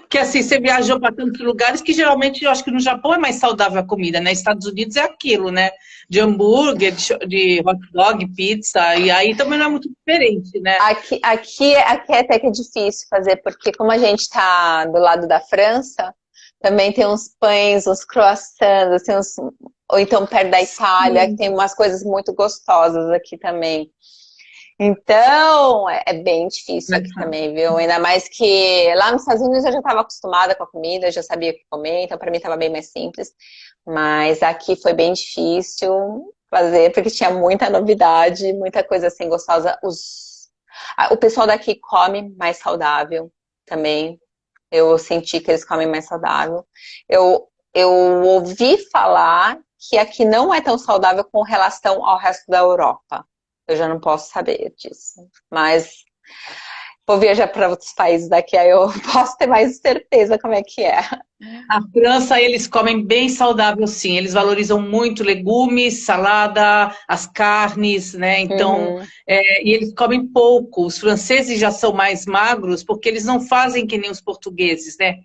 Porque assim, você viajou para tantos lugares que geralmente eu acho que no Japão é mais saudável a comida, né? Estados Unidos é aquilo, né? De hambúrguer, de hot dog, pizza, e aí também não é muito diferente, né? aqui até que é difícil fazer, porque como a gente tá do lado da França, também tem uns pães, uns croissants, assim, ou então perto da Itália, que Sim. tem umas coisas muito gostosas aqui também. Então, é bem difícil aqui também, viu? Ainda mais que lá nos Estados Unidos eu já estava acostumada com a comida, eu já sabia o que comer, então para mim estava bem mais simples. Mas aqui foi bem difícil fazer, porque tinha muita novidade, muita coisa assim gostosa. O pessoal daqui come mais saudável também. Eu senti que eles comem mais saudável. Eu ouvi falar que aqui não é tão saudável com relação ao resto da Europa. Eu já não posso saber disso. Mas vou viajar para outros países daqui, aí eu posso ter mais certeza como é que é. A França, eles comem bem saudável, sim. Eles valorizam muito legumes, salada, as carnes, né? Então, Uhum. e eles comem pouco. Os franceses já são mais magros porque eles não fazem que nem os portugueses, né?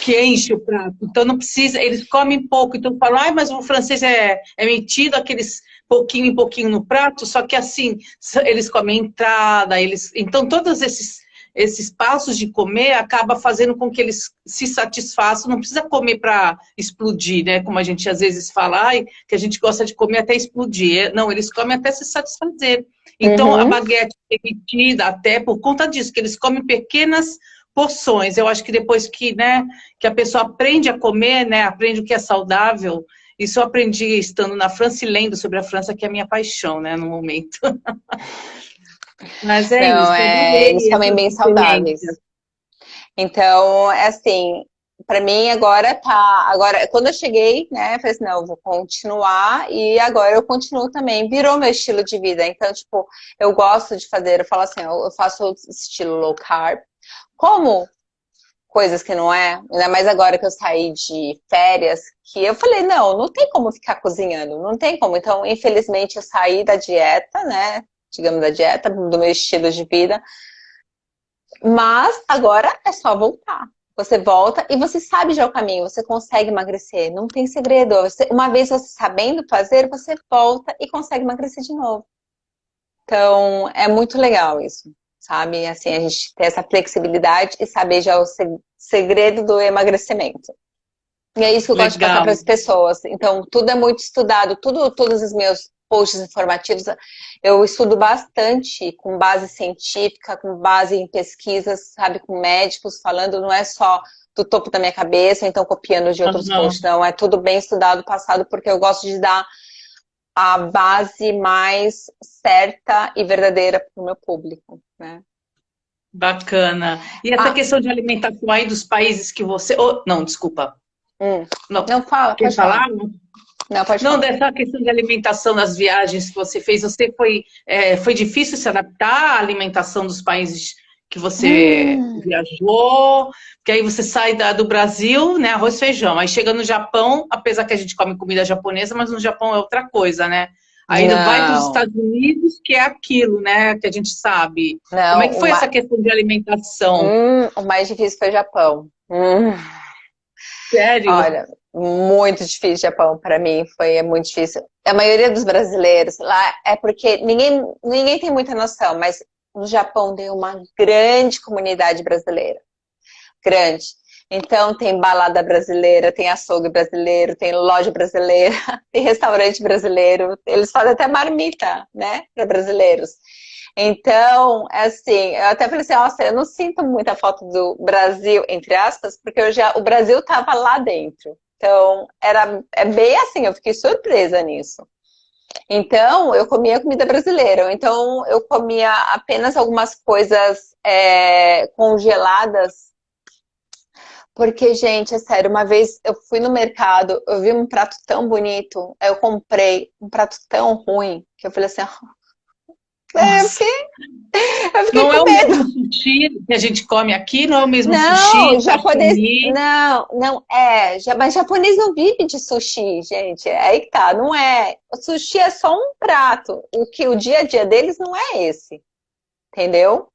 Que enche o prato. Então, não precisa, eles comem pouco. Então, falam, ai, mas o francês é metido aqueles pouquinho em pouquinho no prato, só que assim, eles comem entrada, então todos esses passos de comer acaba fazendo com que eles se satisfaçam, não precisa comer para explodir, né? Como a gente às vezes fala, ai, que a gente gosta de comer até explodir. Não, eles comem até se satisfazer. Então, a Uhum. baguete é permitida até por conta disso, que eles comem pequenas porções. Eu acho que depois que, né, que a pessoa aprende a comer, né, aprende o que é saudável, isso eu aprendi estando na França e lendo sobre a França, que é a minha paixão, né, no momento. Mas é Não, isso, eu eles adorei comem essas bem experiências. saudáveis. Então, é assim, para mim agora tá. Agora, quando eu cheguei, né, eu falei assim, não, eu vou continuar e agora eu continuo também. Virou meu estilo de vida. Então, tipo, eu gosto de fazer, eu falo assim, eu faço estilo low carb. Como coisas que não é, ainda mais agora que eu saí de férias, que eu falei, não tem como ficar cozinhando, não tem como. Então, infelizmente, eu saí da dieta, né? Digamos, da dieta, do meu estilo de vida. Mas agora é só voltar. Você volta e você sabe já o caminho, você consegue emagrecer, não tem segredo. Uma vez você sabendo fazer, você volta e consegue emagrecer de novo. Então, é muito legal isso, sabe? Assim, a gente ter essa flexibilidade e saber já o segredo do emagrecimento. E é isso que eu gosto de passar para Legal. as pessoas. Então, tudo é muito estudado, todos os meus posts informativos. Eu estudo bastante com base científica, com base em pesquisas, sabe, com médicos falando, não é só do topo da minha cabeça, então copiando de outros posts, não, é tudo bem estudado, passado, porque eu gosto de dar a base mais certa e verdadeira para o meu público, né? Bacana. E essa questão de alimentação aí dos países que você... Oh, não, desculpa. Não, não fala, quer pode falar? falar. Não, pode Não, falar. dessa questão de alimentação nas viagens que você fez, foi difícil se adaptar à alimentação dos países que você viajou? Porque aí você sai do Brasil, né, arroz e feijão. Aí chega no Japão, apesar que a gente come comida japonesa, mas no Japão é outra coisa, né? Aí vai para os Não, Estados Unidos, que é aquilo, né, que a gente sabe. Como é não, que foi essa questão de alimentação? o mais difícil foi o Japão. Sério? Olha, muito difícil o Japão para mim, é muito difícil. A maioria dos brasileiros lá é porque ninguém tem muita noção, mas no Japão tem uma grande comunidade brasileira, grande. Então tem balada brasileira, tem açougue brasileiro, tem loja brasileira, tem restaurante brasileiro, eles fazem até marmita, né, para brasileiros. Então, assim, eu até falei assim, nossa, eu não sinto muita falta do Brasil, entre aspas, porque o Brasil estava lá dentro. Então, é bem assim, eu fiquei surpresa nisso. Então, eu comia comida brasileira. Então, eu comia apenas algumas coisas congeladas. Porque, gente, é sério, uma vez eu fui no mercado, eu vi um prato tão bonito, aí eu comprei um prato tão ruim, que eu falei assim, Nossa. eu fiquei Não é com o medo. mesmo sushi que a gente come aqui, não é o mesmo Não, sushi, japonês, sashimi. não é, mas japonês não vive de sushi, gente, é aí que tá, não é, o sushi é só um prato, o dia a dia deles não é esse, entendeu?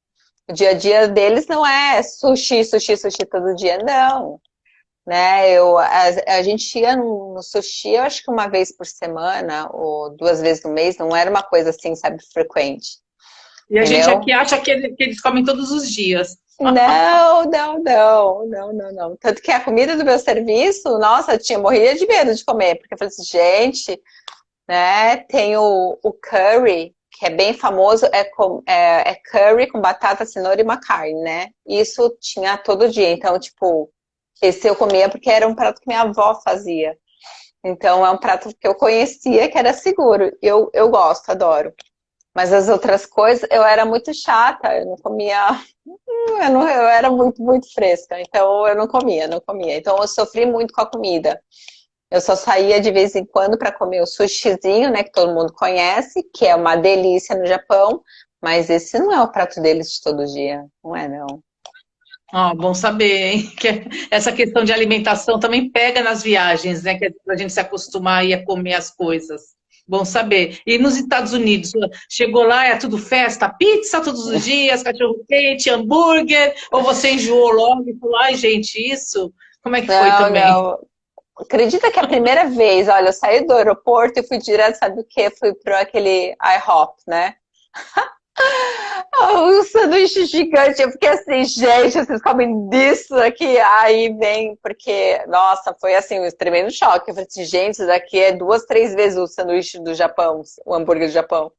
O dia a dia deles não é sushi, sushi, sushi todo dia, não, né, a gente ia no sushi, eu acho que uma vez por semana, ou 2 vezes no mês, não era uma coisa assim, sabe, frequente, E a gente entendeu? aqui acha que eles comem todos os dias. Não, não, não, não, não, não. Tanto que a comida do meu serviço, nossa, eu tinha morria de medo de comer, porque eu falei assim, gente, né, tem o curry, que é bem famoso, é curry com batata, cenoura e uma carne, né? Isso tinha todo dia, então, tipo, esse eu comia porque era um prato que minha avó fazia. Então, é um prato que eu conhecia, que era seguro. Eu gosto, adoro. Mas as outras coisas, eu era muito chata, eu não comia eu era muito, muito fresca, então eu não comia, não comia. Então eu sofri muito com a comida. Eu só saía de vez em quando para comer o sushizinho, né, que todo mundo conhece, que é uma delícia no Japão, mas esse não é o prato deles de todo dia, não é não. Ó, bom saber, hein? Que essa questão de alimentação também pega nas viagens, né? Que é pra gente se acostumar aí a comer as coisas. Bom saber. E nos Estados Unidos, chegou lá, é tudo festa, pizza todos os dias, cachorro-quente, hambúrguer, ou você enjoou logo e falou, ai, gente, isso? Como é que foi Não, também? não. Acredita que a primeira vez, olha, eu saí do aeroporto e fui direto, sabe o quê? Fui para aquele IHOP, né? O sanduíche gigante, eu fiquei assim, gente, vocês comem disso aqui? Aí vem, porque, nossa, foi assim, um tremendo choque. Eu falei assim, gente, isso daqui é 2, 3 vezes o sanduíche do Japão, o hambúrguer do Japão.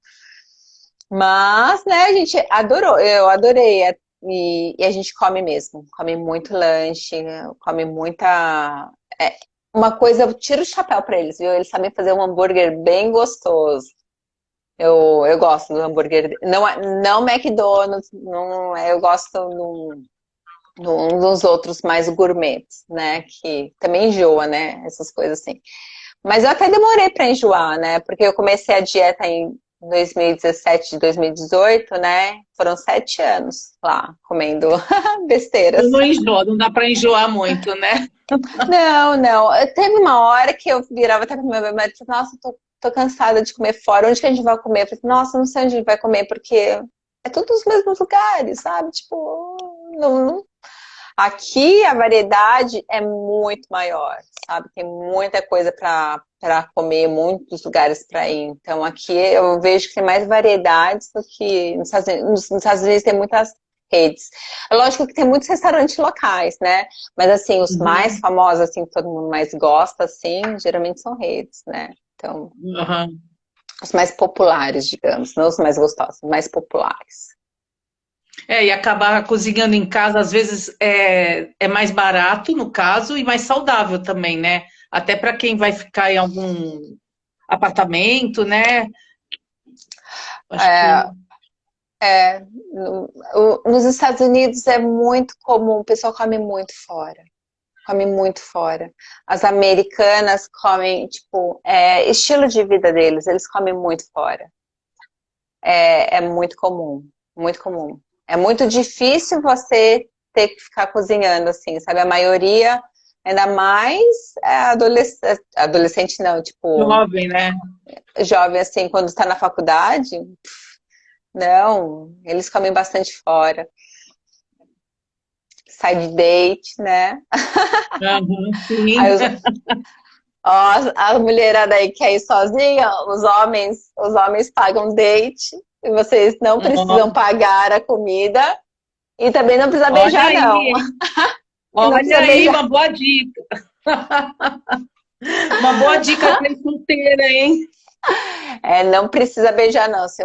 Mas, né, a gente adorou, eu adorei. E a gente come mesmo, come muito lanche, come muita. Uma coisa, eu tiro o chapéu pra eles, viu? Eles sabem fazer um hambúrguer bem gostoso. Eu gosto do hambúrguer. Não, não McDonald's, não, eu gosto dos outros mais gourmets, né? Que também enjoa, né? Essas coisas assim. Mas eu até demorei para enjoar, né? Porque eu comecei a dieta em 2017 de 2018, né? Foram 7 anos lá, comendo besteiras. Não enjoa, não dá para enjoar muito, né? Não, não. Teve uma hora que eu virava até pro meu marido e falei, nossa, tô cansada de comer fora. Onde que a gente vai comer? Eu falei, nossa, não sei onde a gente vai comer, porque é tudo os mesmos lugares, sabe? Tipo, não. Aqui a variedade é muito maior, sabe? Tem muita coisa para comer, muitos lugares para ir. Então aqui eu vejo que tem mais variedades do que nos Estados Unidos. Nos Estados Unidos tem muitas redes. É lógico que tem muitos restaurantes locais, né? Mas assim, os mais Uhum, famosos, assim, que todo mundo mais gosta, assim, geralmente são redes, né? Então, uhum. Os mais populares, digamos, não os mais gostosos, os mais populares. E acabar cozinhando em casa, às vezes, é mais barato, no caso, e mais saudável também, né? Até para quem vai ficar em algum apartamento, né? Acho que. É, nos Estados Unidos é muito comum, o pessoal come muito fora. Come muito fora. As americanas comem, tipo, estilo de vida deles, eles comem muito fora. É muito comum, muito comum. É muito difícil você ter que ficar cozinhando, assim, sabe? A maioria, ainda mais adolescente não, tipo, Jovem, né? jovem, assim, quando está na faculdade, não, eles comem bastante fora. Sai de date, né? Uhum, Aí sim. ó, a mulherada aí quer ir sozinha, os homens pagam date e vocês não precisam pagar a comida e também não precisa Olha beijar, aí, não. hein? E não Olha precisa aí, beijar. uma boa dica. Uma boa dica para solteira, hein? Não precisa beijar, não. Se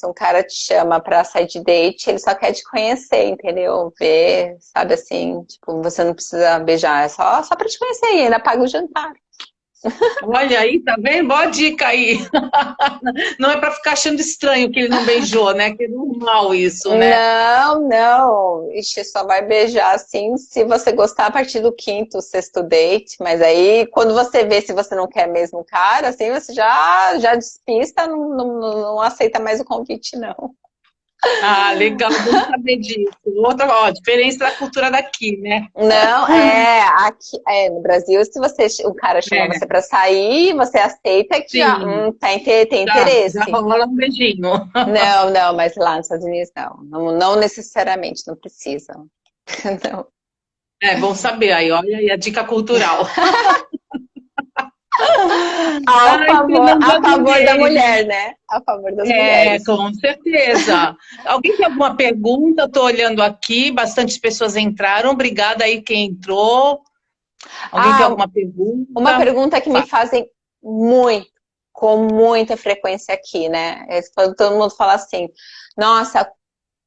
um cara te chama pra sair de date, ele só quer te conhecer, entendeu? Ver, sabe assim, tipo, você não precisa beijar, é só pra te conhecer e ainda paga o jantar. Olha aí, tá vendo? Boa dica aí. Não é para ficar achando estranho que ele não beijou, né? Que é normal isso, né? Não, não. Ixi, só vai beijar assim se você gostar a partir do quinto, sexto date. Mas aí, quando você vê se você não quer mesmo o cara, assim, você já despista, não aceita mais o convite, não. Ah, legal, bom saber disso. Outra, ó, diferença da cultura daqui, né? Não, aqui, no Brasil, se o cara chama você É, pra sair, você aceita que já, sim, tem já interesse. rola um beijinho. Não, não, mas lá nos Estados Unidos não necessariamente, não precisa. Não. É bom saber aí, olha aí a dica cultural. Ai, A Fernanda, favor da adorei. mulher, né? A favor das É, mulheres. com certeza. Alguém tem alguma pergunta? Estou olhando aqui, bastante pessoas entraram. Obrigada aí quem entrou. Alguém tem Ah, alguma uma pergunta? pergunta que me fazem muito, com muita frequência aqui, né? Todo mundo fala assim, nossa,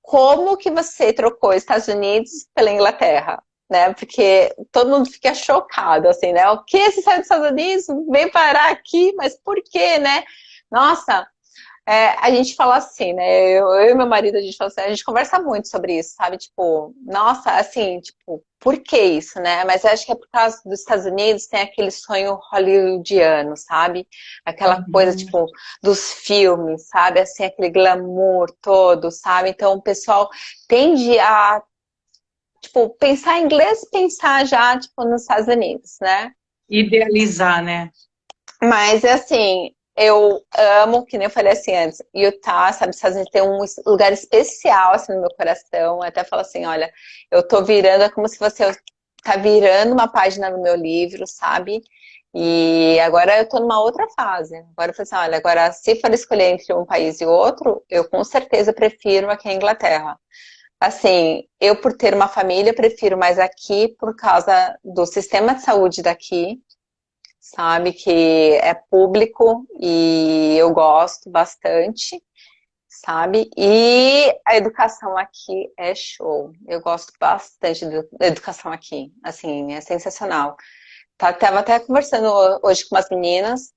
como que você trocou Estados Unidos pela Inglaterra? Né? Porque todo mundo fica chocado, assim, né? O que você saiu dos Estados Unidos, veio parar aqui, mas por quê, né? Nossa, a gente fala assim, né? Eu e meu marido, a gente fala assim, a gente conversa muito sobre isso, sabe? Tipo, nossa, assim, tipo, por que isso, né? Mas eu acho que é por causa dos Estados Unidos, tem aquele sonho hollywoodiano, sabe? Aquela coisa, Uhum. tipo, dos filmes, sabe? Assim, aquele glamour todo, sabe? Então o pessoal tende a, tipo, pensar em inglês, pensar já, tipo, nos Estados Unidos, né? Idealizar, né? Mas é assim, eu amo, que nem eu falei assim antes, Utah, sabe, Estados Unidos tem um lugar especial assim no meu coração. Eu até falo assim, olha, eu tô virando, é como se você tá virando uma página no meu livro, sabe? E agora eu tô numa outra fase. Agora eu falo assim, olha, agora se for escolher entre um país e outro, eu com certeza prefiro aqui a Inglaterra. Assim, eu por ter uma família, prefiro mais aqui por causa do sistema de saúde daqui, sabe? Que é público e eu gosto bastante, sabe? E a educação aqui é show. Eu gosto bastante da educação aqui. Assim, é sensacional. Tava até conversando hoje com umas meninas,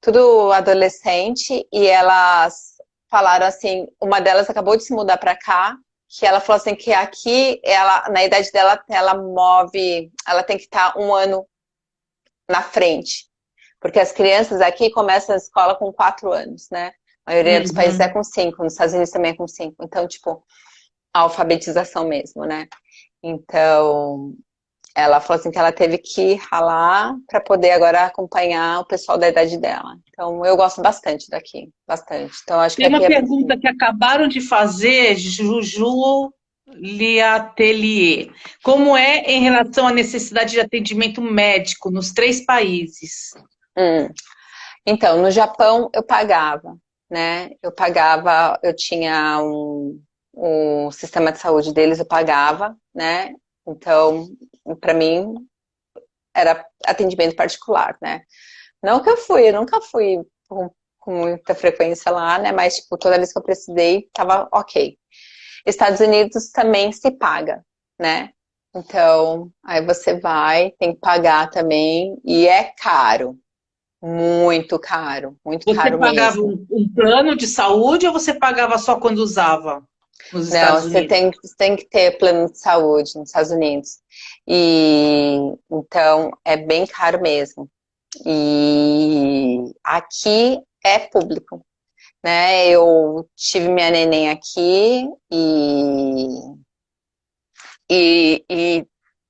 tudo adolescente, e elas falaram assim, uma delas acabou de se mudar para cá, que ela falou assim que aqui, ela, na idade dela, ela tem que estar um ano na frente. Porque as crianças aqui começam a escola com 4 anos, né? A maioria dos países é Uhum. com 5, nos Estados Unidos também é com 5. Então, tipo, a alfabetização mesmo, né? Então, ela falou assim que ela teve que ralar para poder agora acompanhar o pessoal da idade dela. Então, eu gosto bastante daqui, bastante. Então, acho que Tem aqui uma é. pergunta que acabaram de fazer, Juju Liatelier. Como é em relação à necessidade de atendimento médico nos 3 países? Hum. Então, no Japão eu pagava, né? Eu tinha um sistema de saúde deles, eu pagava, né? Então, para mim, era atendimento particular, né? Não que eu nunca fui com muita frequência lá, né? Mas, tipo, toda vez que eu precisei, tava ok. Estados Unidos também se paga, né? Então, aí você vai, tem que pagar também, e é caro. Muito Você caro pagava mesmo. um plano de saúde ou você pagava só quando usava nos Não, Estados Unidos? você tem que ter plano de saúde nos Estados Unidos. E então é bem caro mesmo. E aqui é público, né? Eu tive minha neném aqui e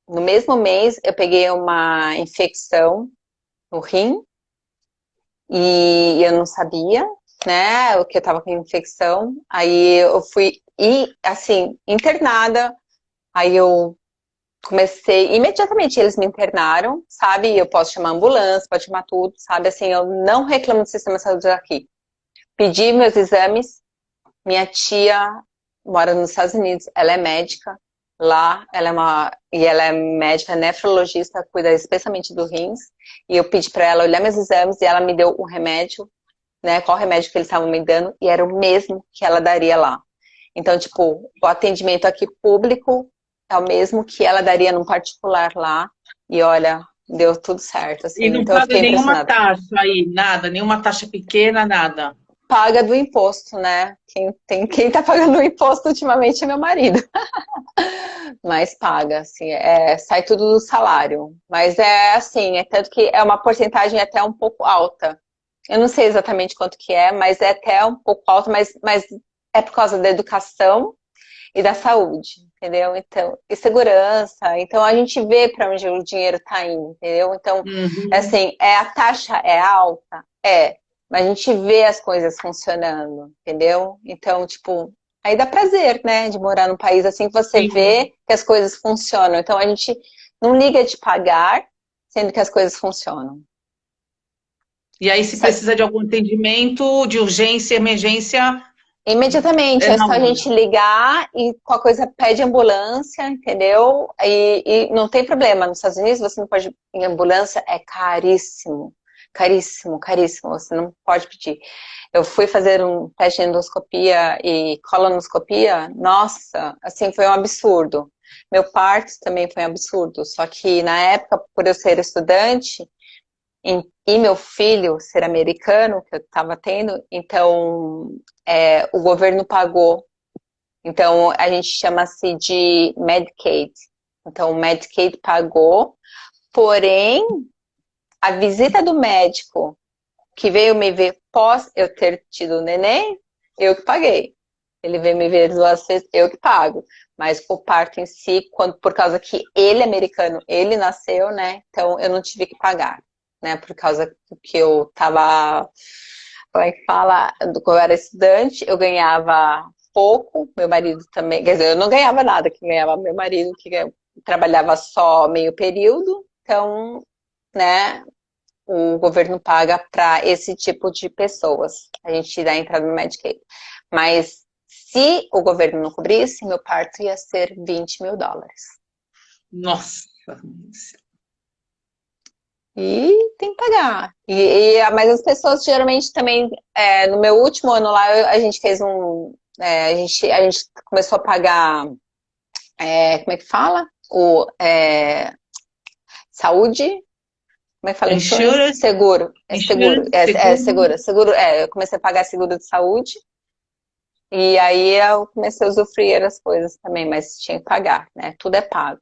no mesmo mês eu peguei uma infecção no rim e eu não sabia, né, o que eu tava com infecção. Aí eu fui, e assim, internada. Aí eu comecei, imediatamente eles me internaram, sabe? Eu posso chamar ambulância, pode chamar tudo, sabe? Assim, eu não reclamo do sistema de saúde aqui. Pedi meus exames, minha tia mora nos Estados Unidos, ela é médica lá, ela é médica nefrologista, cuida especialmente do rins, e eu pedi para ela olhar meus exames e ela me deu o remédio, né? Qual remédio que eles estavam me dando, e era o mesmo que ela daria lá. Então, tipo, o atendimento aqui público é o mesmo que ela daria num particular lá. E olha, deu tudo certo, assim. E não Então eu paga fiquei nenhuma impressionada. taxa aí, nada, nenhuma taxa pequena, nada. Paga do imposto, né? Quem tá pagando o imposto ultimamente é meu marido. Mas paga, assim, sai tudo do salário. Mas é assim, é tanto que é uma porcentagem até um pouco alta. Eu não sei exatamente quanto que é, mas é até um pouco alta, mas é por causa da educação e da saúde, entendeu? Então, e segurança. Então a gente vê para onde o dinheiro está indo, entendeu? Então, Uhum. assim, a taxa é alta, mas a gente vê as coisas funcionando, entendeu? Então, tipo, aí dá prazer, né, de morar num país assim que você Sim. vê que as coisas funcionam. Então a gente não liga de pagar, sendo que as coisas funcionam. E aí, se precisa de algum atendimento, de urgência, emergência, Imediatamente, é é na só a hora. gente ligar e qualquer coisa pede ambulância, entendeu? E não tem problema. Nos Estados Unidos você não pode ir em ambulância, é caríssimo. Caríssimo, caríssimo. Você não pode pedir. Eu fui fazer um teste de endoscopia e colonoscopia, nossa, assim, foi um absurdo. Meu parto também foi um absurdo. Só que na época, por eu ser estudante, e meu filho ser americano, que eu estava tendo, então o governo pagou. Então a gente chama-se de Medicaid. Então o Medicaid pagou, porém a visita do médico que veio me ver pós eu ter tido o neném, eu que paguei. Ele veio me ver 2 vezes, eu que pago. Mas o parto em si, por causa que ele é americano, ele nasceu, né? Então eu não tive que pagar, né? Por causa que eu tava, como é que fala? Quando eu era estudante, eu ganhava pouco, meu marido também, quer dizer, eu não ganhava nada, que ganhava meu marido, que trabalhava só meio período, então, né, o governo paga para esse tipo de pessoas. A gente dá entrada no Medicaid. Mas se o governo não cobrisse, meu parto ia ser US$ 20.000. Nossa. E tem que pagar. Mas as pessoas geralmente também, no meu último ano lá, a gente fez a gente começou a pagar, como é que fala? Saúde. Como é que fala? Insurance? Insurance, Seguro. É seguro. insurance, seguro. Seguro. Eu comecei a pagar seguro de saúde. E aí eu comecei a usufruir as coisas também, mas tinha que pagar, né? Tudo é pago.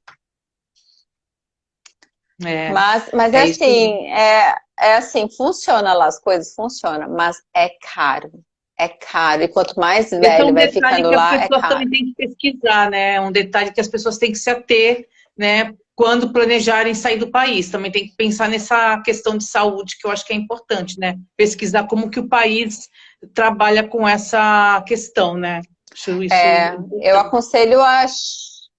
É, Mas é é isso. assim, é assim, funciona lá, as coisas funcionam, mas é caro. É caro. E quanto mais Esse é velho um vai detalhe ficando que as lá, é pessoas caro. também têm que pesquisar, né? É um detalhe que as pessoas têm que se ater, né? Quando planejarem sair do país. Também tem que pensar nessa questão de saúde, que eu acho que é importante, né? Pesquisar como que o país trabalha com essa questão, né? Acho isso Eu importante. aconselho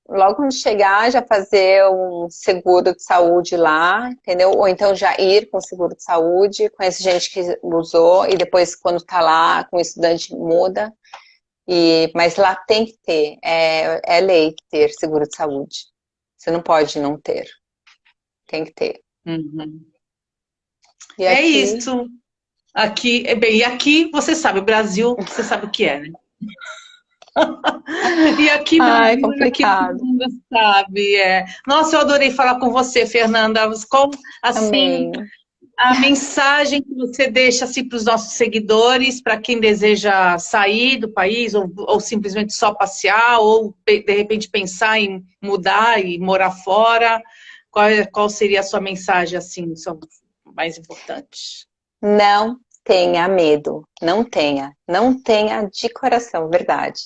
logo quando chegar, já fazer um seguro de saúde lá, entendeu? Ou então já ir com seguro de saúde, conheço gente que usou, e depois, quando tá lá com o estudante, muda. Mas lá tem que ter, é lei ter seguro de saúde. Você não pode não ter, tem que ter. Uhum. E É aqui, isso. Aqui, bem, e aqui você sabe, o Brasil, você sabe o que é, né? E aqui, Ai, Brasil, é aquilo que complicado. todo mundo sabe. Nossa, eu adorei falar com você, Fernanda. Como, assim, Também. a mensagem que você deixa assim, para os nossos seguidores, para quem deseja sair do país, ou simplesmente só passear, ou de repente pensar em mudar e morar fora, qual seria a sua mensagem assim, mais importante? Não tenha medo. Não tenha. Não tenha de coração, verdade.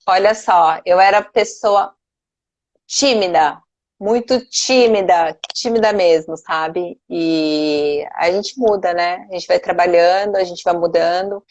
Olha só, eu era pessoa tímida, muito tímida, tímida mesmo, sabe? E a gente muda, né? A gente vai trabalhando, a gente vai mudando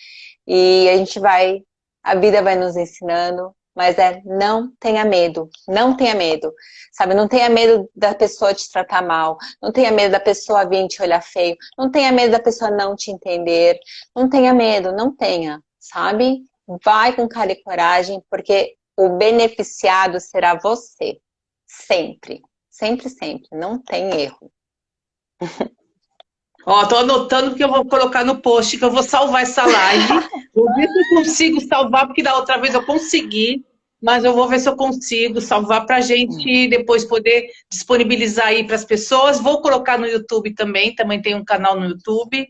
e a gente vai, a vida vai nos ensinando, mas não tenha medo, não tenha medo, sabe? Não tenha medo da pessoa te tratar mal, não tenha medo da pessoa vir te olhar feio, não tenha medo da pessoa não te entender, não tenha medo, não tenha, sabe? Vai com cara e coragem, porque o beneficiado será você. Sempre. Sempre, sempre. Não tem erro. Ó, tô anotando porque eu vou colocar no post, que eu vou salvar essa live. Vou ver se eu consigo salvar, porque da outra vez eu consegui, mas eu vou ver se eu consigo salvar para a gente depois poder disponibilizar aí para as pessoas. Vou colocar no YouTube também tem um canal no YouTube.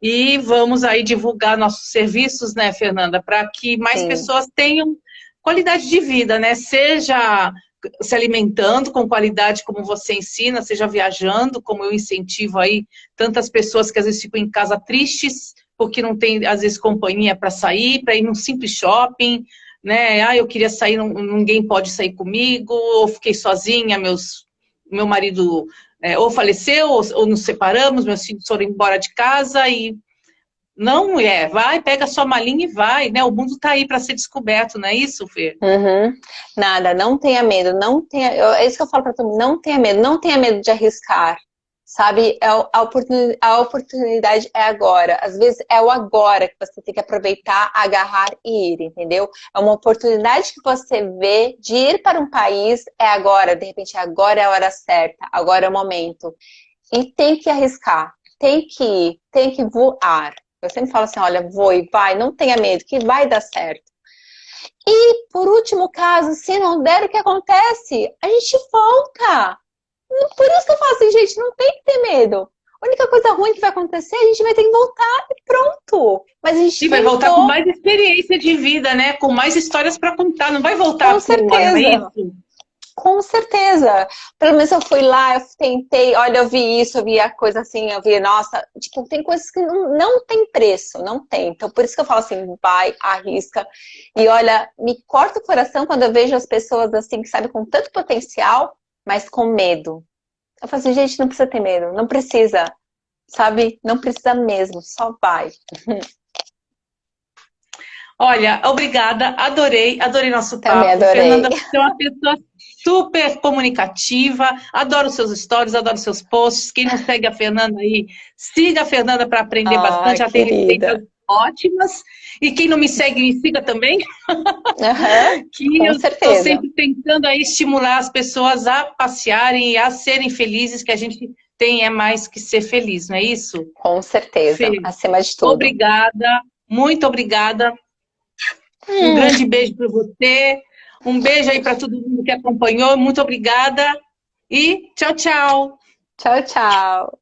E vamos aí divulgar nossos serviços, né, Fernanda, para que mais Sim. pessoas tenham qualidade de vida, né? Seja se alimentando com qualidade como você ensina, seja viajando, como eu incentivo aí tantas pessoas que às vezes ficam em casa tristes porque não tem às vezes companhia para sair, para ir num simples shopping, né? Ah, eu queria sair, ninguém pode sair comigo, ou fiquei sozinha, meu marido ou faleceu, ou nos separamos, meus filhos foram embora de casa e não vai, pega sua malinha e vai, né? O mundo está aí para ser descoberto, não é isso, Fê? Uhum. Nada, não tenha medo, não tenha. É isso que eu falo pra todo mundo, não tenha medo de arriscar. Sabe, a oportunidade é agora. Às vezes é o agora que você tem que aproveitar, agarrar e ir, entendeu? É uma oportunidade que você vê de ir para um país, é agora, de repente agora é a hora certa, agora é o momento. E tem que arriscar, tem que ir, tem que voar. Eu sempre falo assim, olha, voe, vai, não tenha medo, que vai dar certo. E, por último caso, se não der, o que acontece? A gente volta. Por isso que eu falo assim, gente, não tem que ter medo. A única coisa ruim que vai acontecer, a gente vai ter que voltar e pronto. Mas a gente E vai voltar com tentou, mais experiência de vida, né? Com mais histórias para contar. Não vai com voltar à toa, não é certeza. isso? Com certeza. Pelo menos eu fui lá, eu tentei, olha, eu vi isso, eu vi a coisa assim, eu vi, nossa, tipo, tem coisas que não tem preço, não tem. Então, por isso que eu falo assim, vai, arrisca. E olha, me corta o coração quando eu vejo as pessoas assim, que sabe, com tanto potencial, mas com medo. Eu falo assim, gente, não precisa ter medo, não precisa, sabe? Não precisa mesmo, só vai. Olha, obrigada, adorei nosso Também papo. adorei. Fernanda, você é uma pessoa super comunicativa, adoro seus stories, adoro seus posts. Quem não segue a Fernanda aí, siga a Fernanda para aprender Ah, bastante, ela tem receitas querida. ótimas. E quem não me segue, me siga também, Aham, que com eu estou certeza. sempre tentando aí estimular as pessoas a passearem e a serem felizes, que a gente tem mais que ser feliz, não é isso? Com certeza, Fê, acima de tudo. obrigada, muito obrigada. Um Hum. grande beijo para você. Um beijo aí para todo mundo que acompanhou. Muito obrigada. E tchau, tchau. Tchau, tchau.